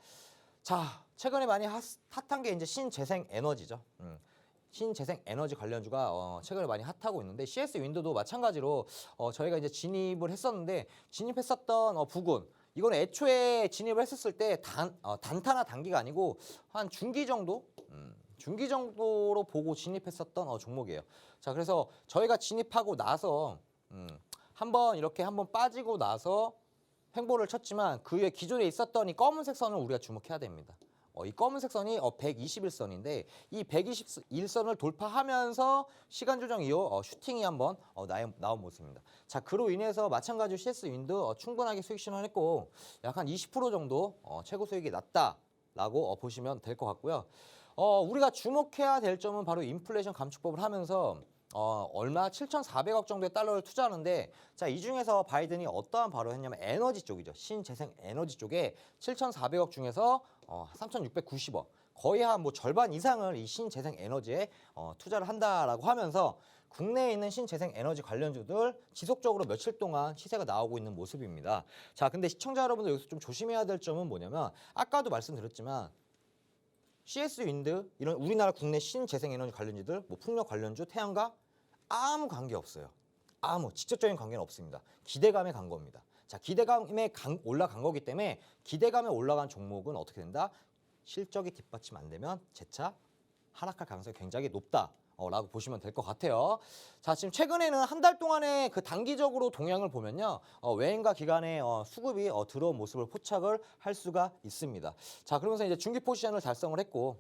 자, 최근에 많이 핫한 게 이제 신재생 에너지죠. 신재생 에너지 관련주가 최근에 많이 핫하고 있는데 CS 윈드도 마찬가지로 저희가 이제 진입을 했었는데 진입했었던 부근 이건 애초에 진입을 했었을 때 단타나 단기가 아니고 한 중기 정도 중기 정도로 보고 진입했었던 종목이에요. 자, 그래서 저희가 진입하고 나서 한번 빠지고 나서 횡보를 쳤지만 그에 기존에 있었던 이 검은색 선을 우리가 주목해야 됩니다. 이 검은색 선이 121선인데 이 121선을 돌파하면서 시간 조정 이후 슈팅이 한번 나온 모습입니다. 자, 그로 인해서 마찬가지로 CS 윈드 충분하게 수익 실현했고 약 한 20% 정도 최고 수익이 났다라고 보시면 될 것 같고요. 우리가 주목해야 될 점은 바로 인플레이션 감축법을 하면서 얼마 7,400억 정도의 달러를 투자하는데 자, 이 중에서 바이든이 어떠한 발언을 했냐면 에너지 쪽이죠. 신재생 에너지 쪽에 7,400억 중에서 3,690억 거의 한 뭐 절반 이상을 이 신재생 에너지에 투자를 한다라고 하면서 국내에 있는 신재생 에너지 관련주들 지속적으로 며칠 동안 시세가 나오고 있는 모습입니다. 자, 근데 시청자 여러분들 여기서 좀 조심해야 될 점은 뭐냐면 아까도 말씀드렸지만 CS 윈드 이런 우리나라 국내 신재생 에너지 관련주들 뭐 풍력 관련주 태양광 아무 관계 없어요. 아무 직접적인 관계는 없습니다. 기대감에 간 겁니다. 자, 기대감에 올라간 거기 때문에 기대감에 올라간 종목은 어떻게 된다? 실적이 뒷받침 안 되면 재차 하락할 가능성이 굉장히 높다라고 보시면 될 것 같아요. 자, 지금 최근에는 한 달 동안의 그 단기적으로 동향을 보면요. 외인과 기관의 수급이 들어온 모습을 포착을 할 수가 있습니다. 자, 그러면서 이제 중기 포지션을 달성을 했고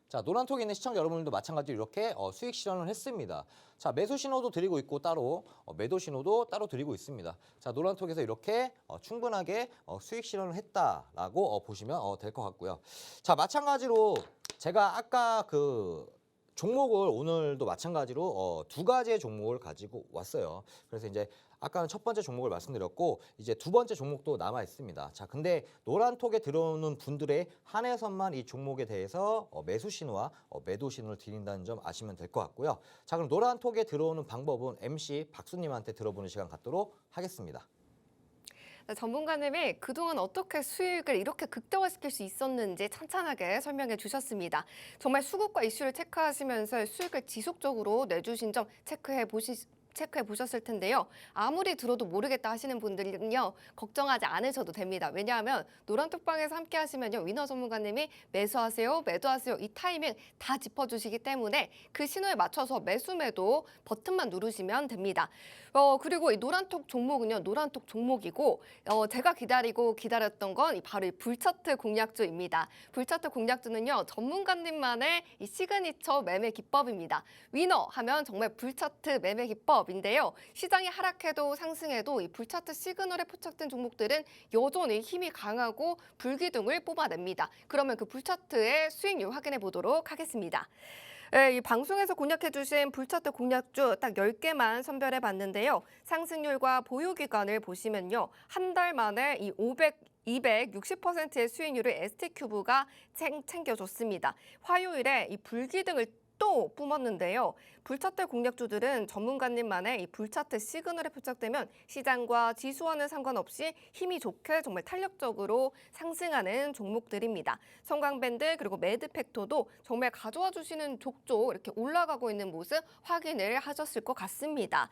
자, 노란톡에 있는 시청자 여러분들도 마찬가지로 이렇게 수익 실현을 했습니다. 자, 매수 신호도 드리고 있고 따로 매도 신호도 따로 드리고 있습니다. 자, 노란톡에서 이렇게 충분하게 수익 실현을 했다라고 보시면 될 것 같고요. 자, 마찬가지로 제가 아까 그 종목을 오늘도 마찬가지로 두 가지의 종목을 가지고 왔어요. 그래서 이제 아까는 첫 번째 종목을 말씀드렸고 이제 두 번째 종목도 남아 있습니다. 자, 근데 노란톡에 들어오는 분들의 한해선만 이 종목에 대해서 매수 신호와 매도 신호를 드린다는 점 아시면 될 것 같고요. 자, 그럼 노란톡에 들어오는 방법은 MC 박수님한테 들어보는 시간 갖도록 하겠습니다. 전문가님이 그동안 어떻게 수익을 이렇게 극대화시킬 수 있었는지 찬찬하게 설명해 주셨습니다. 정말 수급과 이슈를 체크하시면서 수익을 지속적으로 내주신 점 체크해 보셨을 텐데요. 아무리 들어도 모르겠다 하시는 분들은요, 걱정하지 않으셔도 됩니다. 왜냐하면 노란톡방에서 함께 하시면요, 위너 전문가님이 매수하세요, 매도하세요 이 타이밍 다 짚어주시기 때문에 그 신호에 맞춰서 매수 매도 버튼만 누르시면 됩니다. 그리고 이 노란톡 종목은요, 노란톡 종목이고 제가 기다렸던 건 바로 이 불차트 공략주입니다. 불차트 공략주는요, 전문가님만의 이 시그니처 매매 기법입니다. 위너 하면 정말 불차트 매매 기법인데요. 시장이 하락해도 상승해도 이 불차트 시그널에 포착된 종목들은 여전히 힘이 강하고 불기둥을 뽑아냅니다. 그러면 그 불차트의 수익률 확인해 보도록 하겠습니다. 이 방송에서 공략해 주신 불차트 공략주 딱 10개만 선별해 봤는데요. 상승률과 보유 기간을 보시면요. 한 달 만에 이 260%의 수익률을 ST큐브가 챙겨줬습니다. 화요일에 이 불기둥을 또 뿜었는데요. 불차트 공략주들은 전문가님만의 이 불차트 시그널에 포착되면 시장과 지수와는 상관없이 힘이 좋게 정말 탄력적으로 상승하는 종목들입니다. 성광밴드 그리고 매드팩토도 정말 가져와 주시는 족족 이렇게 올라가고 있는 모습 확인을 하셨을 것 같습니다.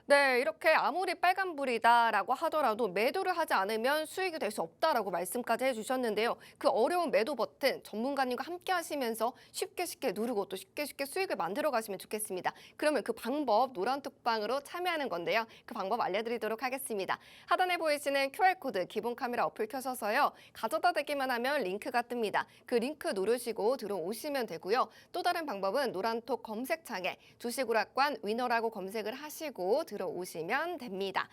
네, 이렇게 아무리 빨간불이다라고 하더라도 매도를 하지 않으면 수익이 될 수 없다라고 말씀까지 해주셨는데요. 그 어려운 매도 버튼 전문가님과 함께 하시면서 쉽게 누르고 또 쉽게 수익을 만들어 가시면 좋겠습니다. 그러면 그 방법 노란톡방으로 참여하는 건데요. 그 방법 알려드리도록 하겠습니다. 하단에 보이시는 QR코드 기본 카메라 어플 켜셔서요. 가져다 대기만 하면 링크가 뜹니다. 그 링크 누르시고 들어오시면 되고요. 또 다른 방법은 노란톡 검색창에 주식오락관 위너라고 검색을 하시고 들어오시면 됩니다.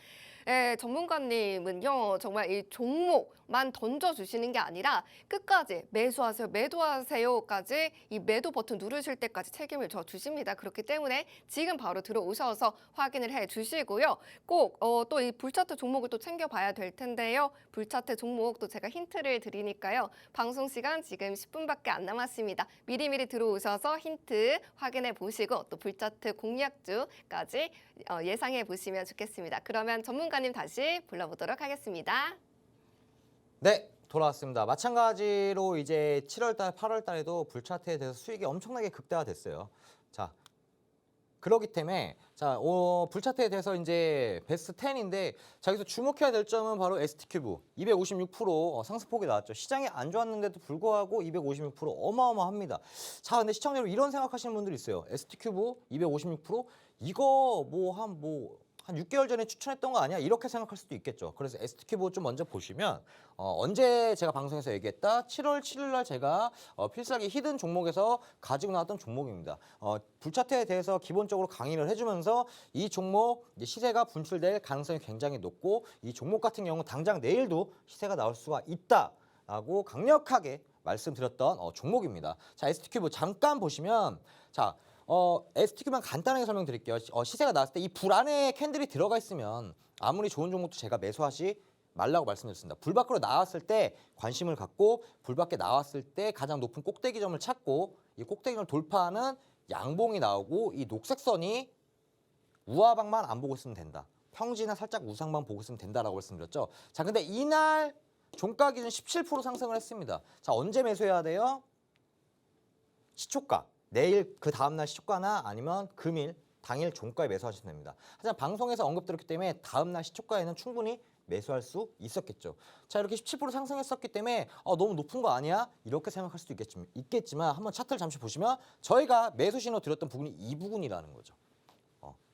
전문가님은요, 정말 이 종목만 던져주시는 게 아니라 끝까지 매수하세요, 매도하세요까지 이 매도 버튼 누르실 때까지 책임을 져 주십니다. 그렇기 때문에 지금 바로 들어오셔서 확인을 해 주시고요. 꼭 또 이 불차트 종목을 또 챙겨봐야 될 텐데요. 불차트 종목 또 제가 힌트를 드리니까요. 방송 시간 지금 10분밖에 안 남았습니다. 미리미리 들어오셔서 힌트 확인해 보시고 또 불차트 공략주까지 예상해 보시면 좋겠습니다. 그러면 전문가님 다시 불러보도록 하겠습니다. 네, 돌아왔습니다. 마찬가지로 이제 7월달, 8월달에도 불차트에 대해서 수익이 엄청나게 극대화됐어요. 자, 그렇기 때문에 자, 불차트에 대해서 이제 베스트 10인데 자, 여기서 주목해야 될 점은 바로 ST큐브 256% 상승폭이 나왔죠. 시장이 안 좋았는데도 불구하고 256% 어마어마합니다. 자, 근데 시청자 여러분 이런 생각하시는 분들이 있어요. ST큐브 256% 이거 한 6개월 전에 추천했던 거 아니야? 이렇게 생각할 수도 있겠죠. 그래서 ST큐브 좀 먼저 보시면 언제 제가 방송에서 얘기했다? 7월 7일 날 제가 필살기 히든 종목에서 가지고 나왔던 종목입니다. 불차트에 대해서 기본적으로 강의를 해주면서 이 종목 이제 시세가 분출될 가능성이 굉장히 높고 이 종목 같은 경우 당장 내일도 시세가 나올 수가 있다라고 강력하게 말씀드렸던 종목입니다. 자, ST큐브 잠깐 보시면 자. STQ만 간단하게 설명드릴게요. 시세가 나왔을 때 이 불 안에 캔들이 들어가 있으면 아무리 좋은 종목도 제가 매수하지 말라고 말씀드렸습니다. 불 밖으로 나왔을 때 관심을 갖고 불 밖에 나왔을 때 가장 높은 꼭대기점을 찾고 이 꼭대기점을 돌파하는 양봉이 나오고 이 녹색 선이 우하방만 안 보고 있으면 된다. 평지나 살짝 우상만 보고 있으면 된다라고 말씀드렸죠. 자, 근데 이날 종가 기준 17% 상승을 했습니다. 자, 언제 매수해야 돼요? 시초가. 내일 그 다음날 시초가나 아니면 금일 당일 종가에 매수하시면 됩니다. 하지만 방송에서 언급드렸기 때문에 다음날 시초가에는 충분히 매수할 수 있었겠죠. 자, 이렇게 17% 상승했었기 때문에 너무 높은 거 아니야? 이렇게 생각할 수도 있겠지만 한번 차트를 잠시 보시면 저희가 매수 신호 드렸던 부분이 이 부분이라는 거죠.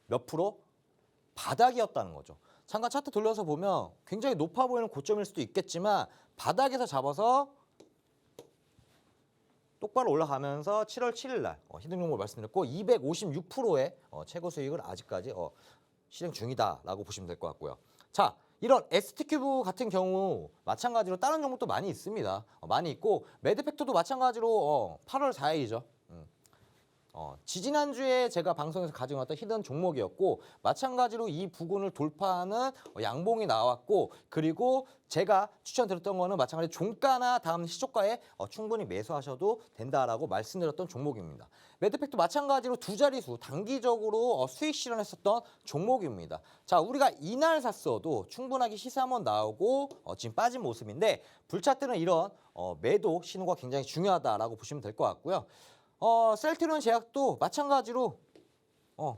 몇 프로? 바닥이었다는 거죠. 잠깐 차트 돌려서 보면 굉장히 높아 보이는 고점일 수도 있겠지만 바닥에서 잡아서 똑바로 올라가면서 7월 7일 날 히든 종목 말씀드렸고 256%의 최고 수익을 아직까지 실행 중이다라고 보시면 될 것 같고요. 자, 이런 ST큐브 같은 경우 마찬가지로 다른 종목도 많이 있습니다. 많이 있고 매드팩토도 마찬가지로 8월 4일이죠. 지지난주에 제가 방송에서 가지고 왔던 히든 종목이었고 마찬가지로 이 부근을 돌파하는 양봉이 나왔고 그리고 제가 추천드렸던 거는 마찬가지로 종가나 다음 시초가에 충분히 매수하셔도 된다라고 말씀드렸던 종목입니다. 매드팩도 마찬가지로 두 자릿수 단기적으로 수익 실현했었던 종목입니다. 자, 우리가 이날 샀어도 충분하게 시세 한번 나오고 지금 빠진 모습인데 불차트는 이런 매도 신호가 굉장히 중요하다라고 보시면 될 것 같고요. 셀트리온 제약도 마찬가지로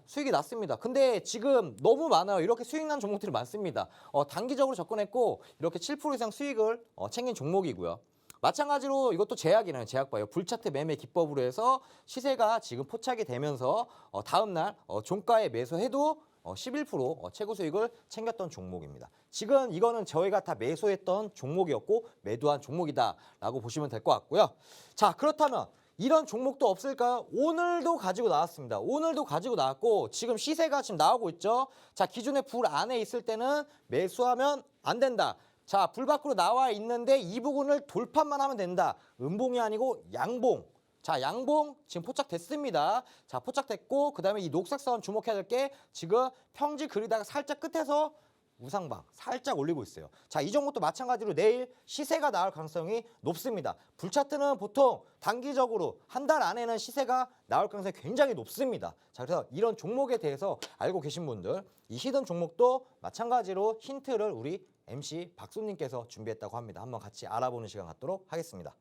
수익이 났습니다. 근데 지금 너무 많아요. 이렇게 수익 난 종목들이 많습니다. 단기적으로 접근했고 이렇게 7% 이상 수익을 챙긴 종목이고요. 마찬가지로 이것도 제약이네요. 제약바이오 불차트 매매 기법으로 해서 시세가 지금 포착이 되면서 다음 날 종가에 매수해도 11% 최고 수익을 챙겼던 종목입니다. 지금 이거는 저희가 다 매수했던 종목이었고 매도한 종목이다라고 보시면 될 것 같고요. 자, 그렇다면 이런 종목도 없을까요? 오늘도 가지고 나왔습니다. 오늘도 가지고 나왔고 지금 시세가 지금 나오고 있죠. 자, 기존에 불 안에 있을 때는 매수하면 안 된다. 자, 불 밖으로 나와 있는데 이 부분을 돌파만 하면 된다. 음봉이 아니고 양봉. 자, 양봉 지금 포착됐습니다. 자, 포착됐고 그다음에 이 녹색 선 주목해야 될 게 지금 평지 그리다가 살짝 끝에서 우상방 살짝 올리고 있어요. 자, 이 종목도 마찬가지로 내일 시세가 나올 가능성이 높습니다. 불차트는 보통 단기적으로 한 달 안에는 시세가 나올 가능성이 굉장히 높습니다. 자, 그래서 이런 종목에 대해서 알고 계신 분들 이 히든 종목도 마찬가지로 힌트를 우리 MC 박수님께서 준비했다고 합니다. 한번 같이 알아보는 시간 갖도록 하겠습니다.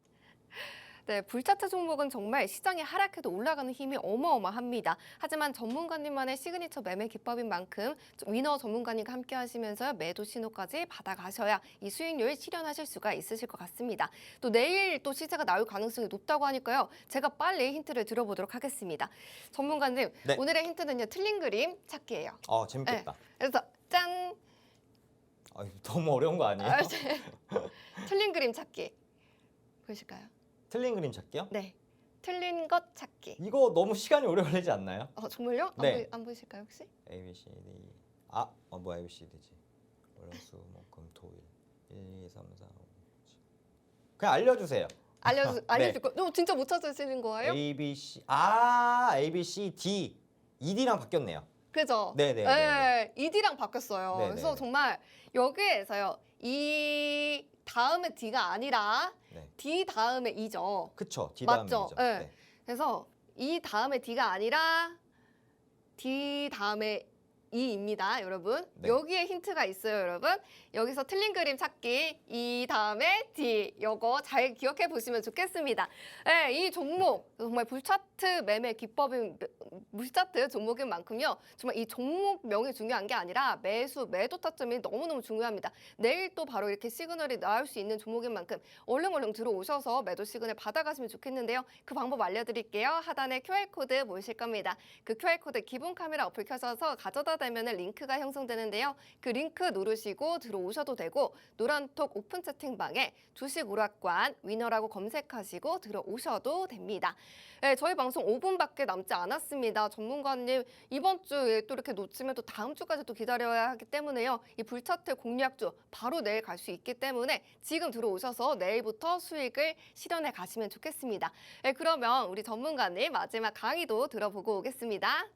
네, 불차트 종목은 정말 시장이 하락해도 올라가는 힘이 어마어마합니다. 하지만 전문가님만의 시그니처 매매 기법인 만큼 위너 전문가님과 함께 하시면서 매도 신호까지 받아가셔야 이 수익률 실현하실 수가 있으실 것 같습니다. 또 내일 또 시세가 나올 가능성이 높다고 하니까요. 제가 빨리 힌트를 들어보도록 하겠습니다. 전문가님, 네. 오늘의 힌트는요. 틀린 그림 찾기예요. 재밌겠다. 네, 그래서 짠! 너무 어려운 거 아니에요? 틀린 그림 찾기. 보실까요? 틀린 그림 찾기요? 네. 틀린 것 찾기. 이거 너무 시간이 오래 걸리지 않나요? 정말요? 네. 안 보이실까요, 혹시? A, B, C, D. A, B, C, D지. 월수목금토일 1, 2, 3, 4, 5. 그냥 알려주세요. 알려줄 거. 진짜 못 찾으시는 거예요? A, B, C. A, B, C, D. ED랑 바뀌었네요. 그죠? 네네. 네, ED랑 바뀌었어요. 네네네. 그래서 정말 여기에서요. 이 다음에 D가 아니라 네. D 다음에 E죠. 그쵸. D 다음에 맞죠? E죠. 네. 그래서 이 다음에 D가 아니라 D 다음에 E입니다, 여러분. 네. 여기에 힌트가 있어요, 여러분. 여기서 틀린 그림 찾기, 이 다음에 D, 요거 잘 기억해 보시면 좋겠습니다. 네, 이 종목, 정말 불차트 매매 기법인, 불차트 종목인 만큼요. 정말 이 종목명이 중요한 게 아니라 매수, 매도 타점이 너무너무 중요합니다. 내일 또 바로 이렇게 시그널이 나올 수 있는 종목인 만큼 얼른 들어오셔서 매도 시그널 받아가시면 좋겠는데요. 그 방법 알려드릴게요. 하단에 QR코드 보이실 겁니다. 그 QR코드 기본 카메라 어플 켜셔서 가져다 대면 링크가 형성되는데요. 그 링크 누르시고 들어오셔도 되고 노란톡 오픈 채팅방에 주식 오락관 위너라고 검색하시고 들어오셔도 됩니다. 네, 저희 방송 5분밖에 남지 않았습니다. 전문가님 이번 주에 또 이렇게 놓치면 또 다음 주까지 또 기다려야 하기 때문에요. 이 불차트 공략주 바로 내일 갈 수 있기 때문에 지금 들어오셔서 내일부터 수익을 실현해 가시면 좋겠습니다. 네, 그러면 우리 전문가님 마지막 강의도 들어보고 오겠습니다.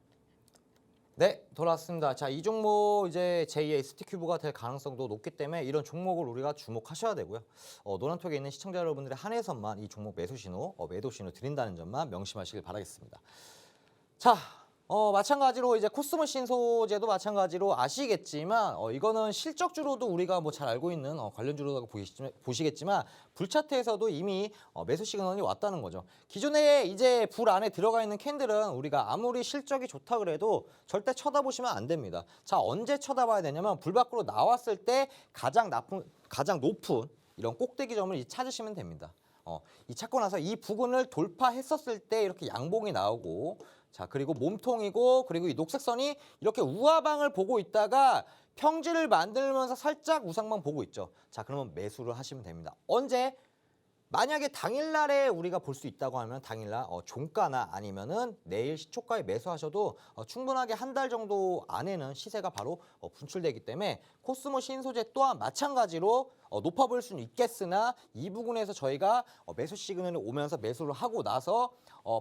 네, 돌아왔습니다. 자, 이 종목 이제 제2의 ST큐브가 될 가능성도 높기 때문에 이런 종목을 우리가 주목하셔야 되고요. 노란톡에 있는 시청자 여러분들의 한해선만 이 종목 매수 신호, 매도 신호 드린다는 점만 명심하시길 바라겠습니다. 자, 마찬가지로 이제 코스모 신소재도 마찬가지로 아시겠지만 이거는 실적주로도 우리가 뭐 잘 알고 있는 관련주로도 보시겠지만 불차트에서도 이미 매수 시그널이 왔다는 거죠. 기존에 이제 불 안에 들어가 있는 캔들은 우리가 아무리 실적이 좋다 그래도 절대 쳐다보시면 안 됩니다. 자, 언제 쳐다봐야 되냐면 불 밖으로 나왔을 때 가장 높은 이런 꼭대기 점을 찾으시면 됩니다. 이 찾고 나서 이 부근을 돌파했었을 때 이렇게 양봉이 나오고, 자, 그리고 몸통이고, 그리고 이 녹색선이 이렇게 우하방을 보고 있다가 평지를 만들면서 살짝 우상방 보고 있죠. 자, 그러면 매수를 하시면 됩니다. 언제? 만약에 당일날에 우리가 볼 수 있다고 하면 당일날 종가나 아니면은 내일 시초가에 매수하셔도 충분하게 한 달 정도 안에는 시세가 바로 분출되기 때문에 코스모 신소재 또한 마찬가지로 높아 보일 수는 있겠으나 이 부분에서 저희가 매수 시그널이 오면서 매수를 하고 나서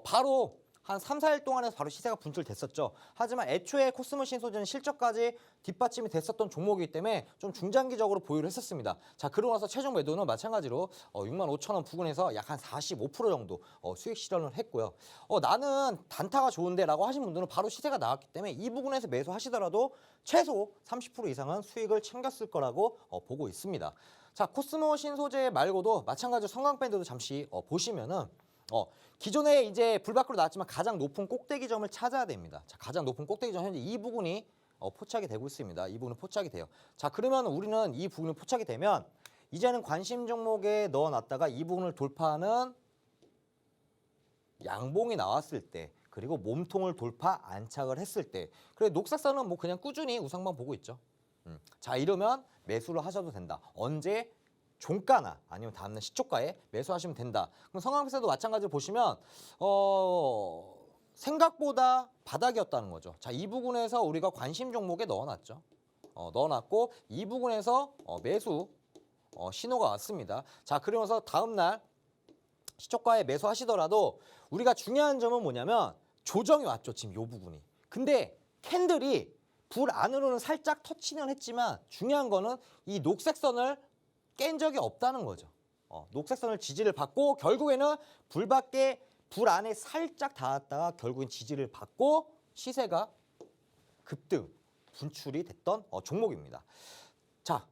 바로 한 3, 4일 동안에 바로 시세가 분출됐었죠. 하지만 애초에 코스모 신소재는 실적까지 뒷받침이 됐었던 종목이기 때문에 좀 중장기적으로 보유를 했었습니다. 자, 그러고 나서 최종 매도는 마찬가지로 65,000원 부근에서 약 한 45% 정도 수익 실현을 했고요. 나는 단타가 좋은데 라고 하신 분들은 바로 시세가 나왔기 때문에 이 부분에서 매수하시더라도 최소 30% 이상은 수익을 챙겼을 거라고 보고 있습니다. 자, 코스모 신소재 말고도 마찬가지로 성강밴드도 잠시 보시면은 기존에 이제 불 밖으로 나왔지만 가장 높은 꼭대기점을 찾아야 됩니다. 자, 가장 높은 꼭대기점 현재 이 부분이 포착이 되고 있습니다. 이 부분은 포착이 돼요. 자, 그러면 우리는 이 부분이 포착이 되면 이제는 관심 종목에 넣어놨다가 이 부분을 돌파하는 양봉이 나왔을 때, 그리고 몸통을 돌파 안착을 했을 때, 그래 녹색선은 뭐 그냥 꾸준히 우상방 보고 있죠. 자, 이러면 매수를 하셔도 된다. 언제? 종가나 아니면 다음날 시초가에 매수하시면 된다. 그럼 성황폐사도 마찬가지로 보시면 생각보다 바닥이었다는 거죠. 자, 이 부분에서 우리가 관심 종목에 넣어놨죠. 넣어놨고 이 부분에서 매수 신호가 왔습니다. 자, 그러면서 다음날 시초가에 매수하시더라도 우리가 중요한 점은 뭐냐면 조정이 왔죠. 지금 이 부분이. 근데 캔들이 불 안으로는 살짝 터치는 했지만 중요한 거는 이 녹색선을 깬 적이 없다는 거죠. 녹색선을 지지를 받고 결국에는 불 밖에 불 안에 살짝 닿았다가 결국엔 지지를 받고 시세가 급등 분출이 됐던 종목입니다. 자,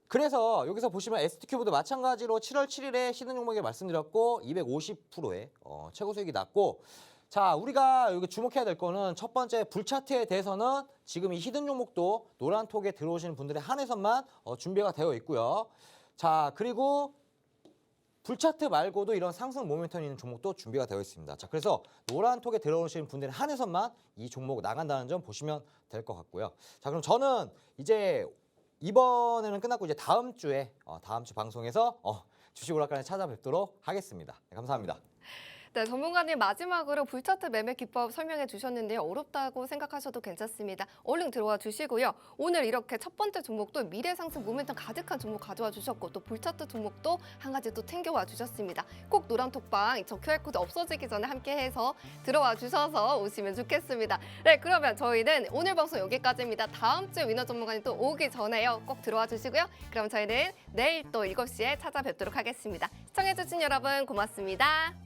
그래서 여기서 보시면 ST큐브도 마찬가지로 7월 7일에 시든 종목에 말씀드렸고 250%의 최고 수익이 났고, 자, 우리가 여기 주목해야 될 거는 첫 번째 불차트에 대해서는 지금 이 히든 종목도 노란톡에 들어오시는 분들의 한해선만 준비가 되어 있고요. 자, 그리고 불차트 말고도 이런 상승 모멘텀이 있는 종목도 준비가 되어 있습니다. 자, 그래서 노란톡에 들어오시는 분들의 한해선만 이 종목 나간다는 점 보시면 될 것 같고요. 자, 그럼 저는 이제 이번에는 끝났고 이제 다음 주에 다음 주 방송에서 주식 오락관에 찾아뵙도록 하겠습니다. 네, 감사합니다. 네, 전문가님 마지막으로 불차트 매매 기법 설명해 주셨는데요. 어렵다고 생각하셔도 괜찮습니다. 얼른 들어와 주시고요. 오늘 이렇게 첫 번째 종목도 미래 상승 모멘텀 가득한 종목 가져와 주셨고 또 불차트 종목도 한 가지 또 챙겨와 주셨습니다. 꼭 노란 톡방 저 QR코드 없어지기 전에 함께해서 들어와 주셔서 오시면 좋겠습니다. 네, 그러면 저희는 오늘 방송 여기까지입니다. 다음 주에 위너 전문가님 또 오기 전에요. 꼭 들어와 주시고요. 그럼 저희는 내일 또 7시에 찾아뵙도록 하겠습니다. 시청해주신 여러분 고맙습니다.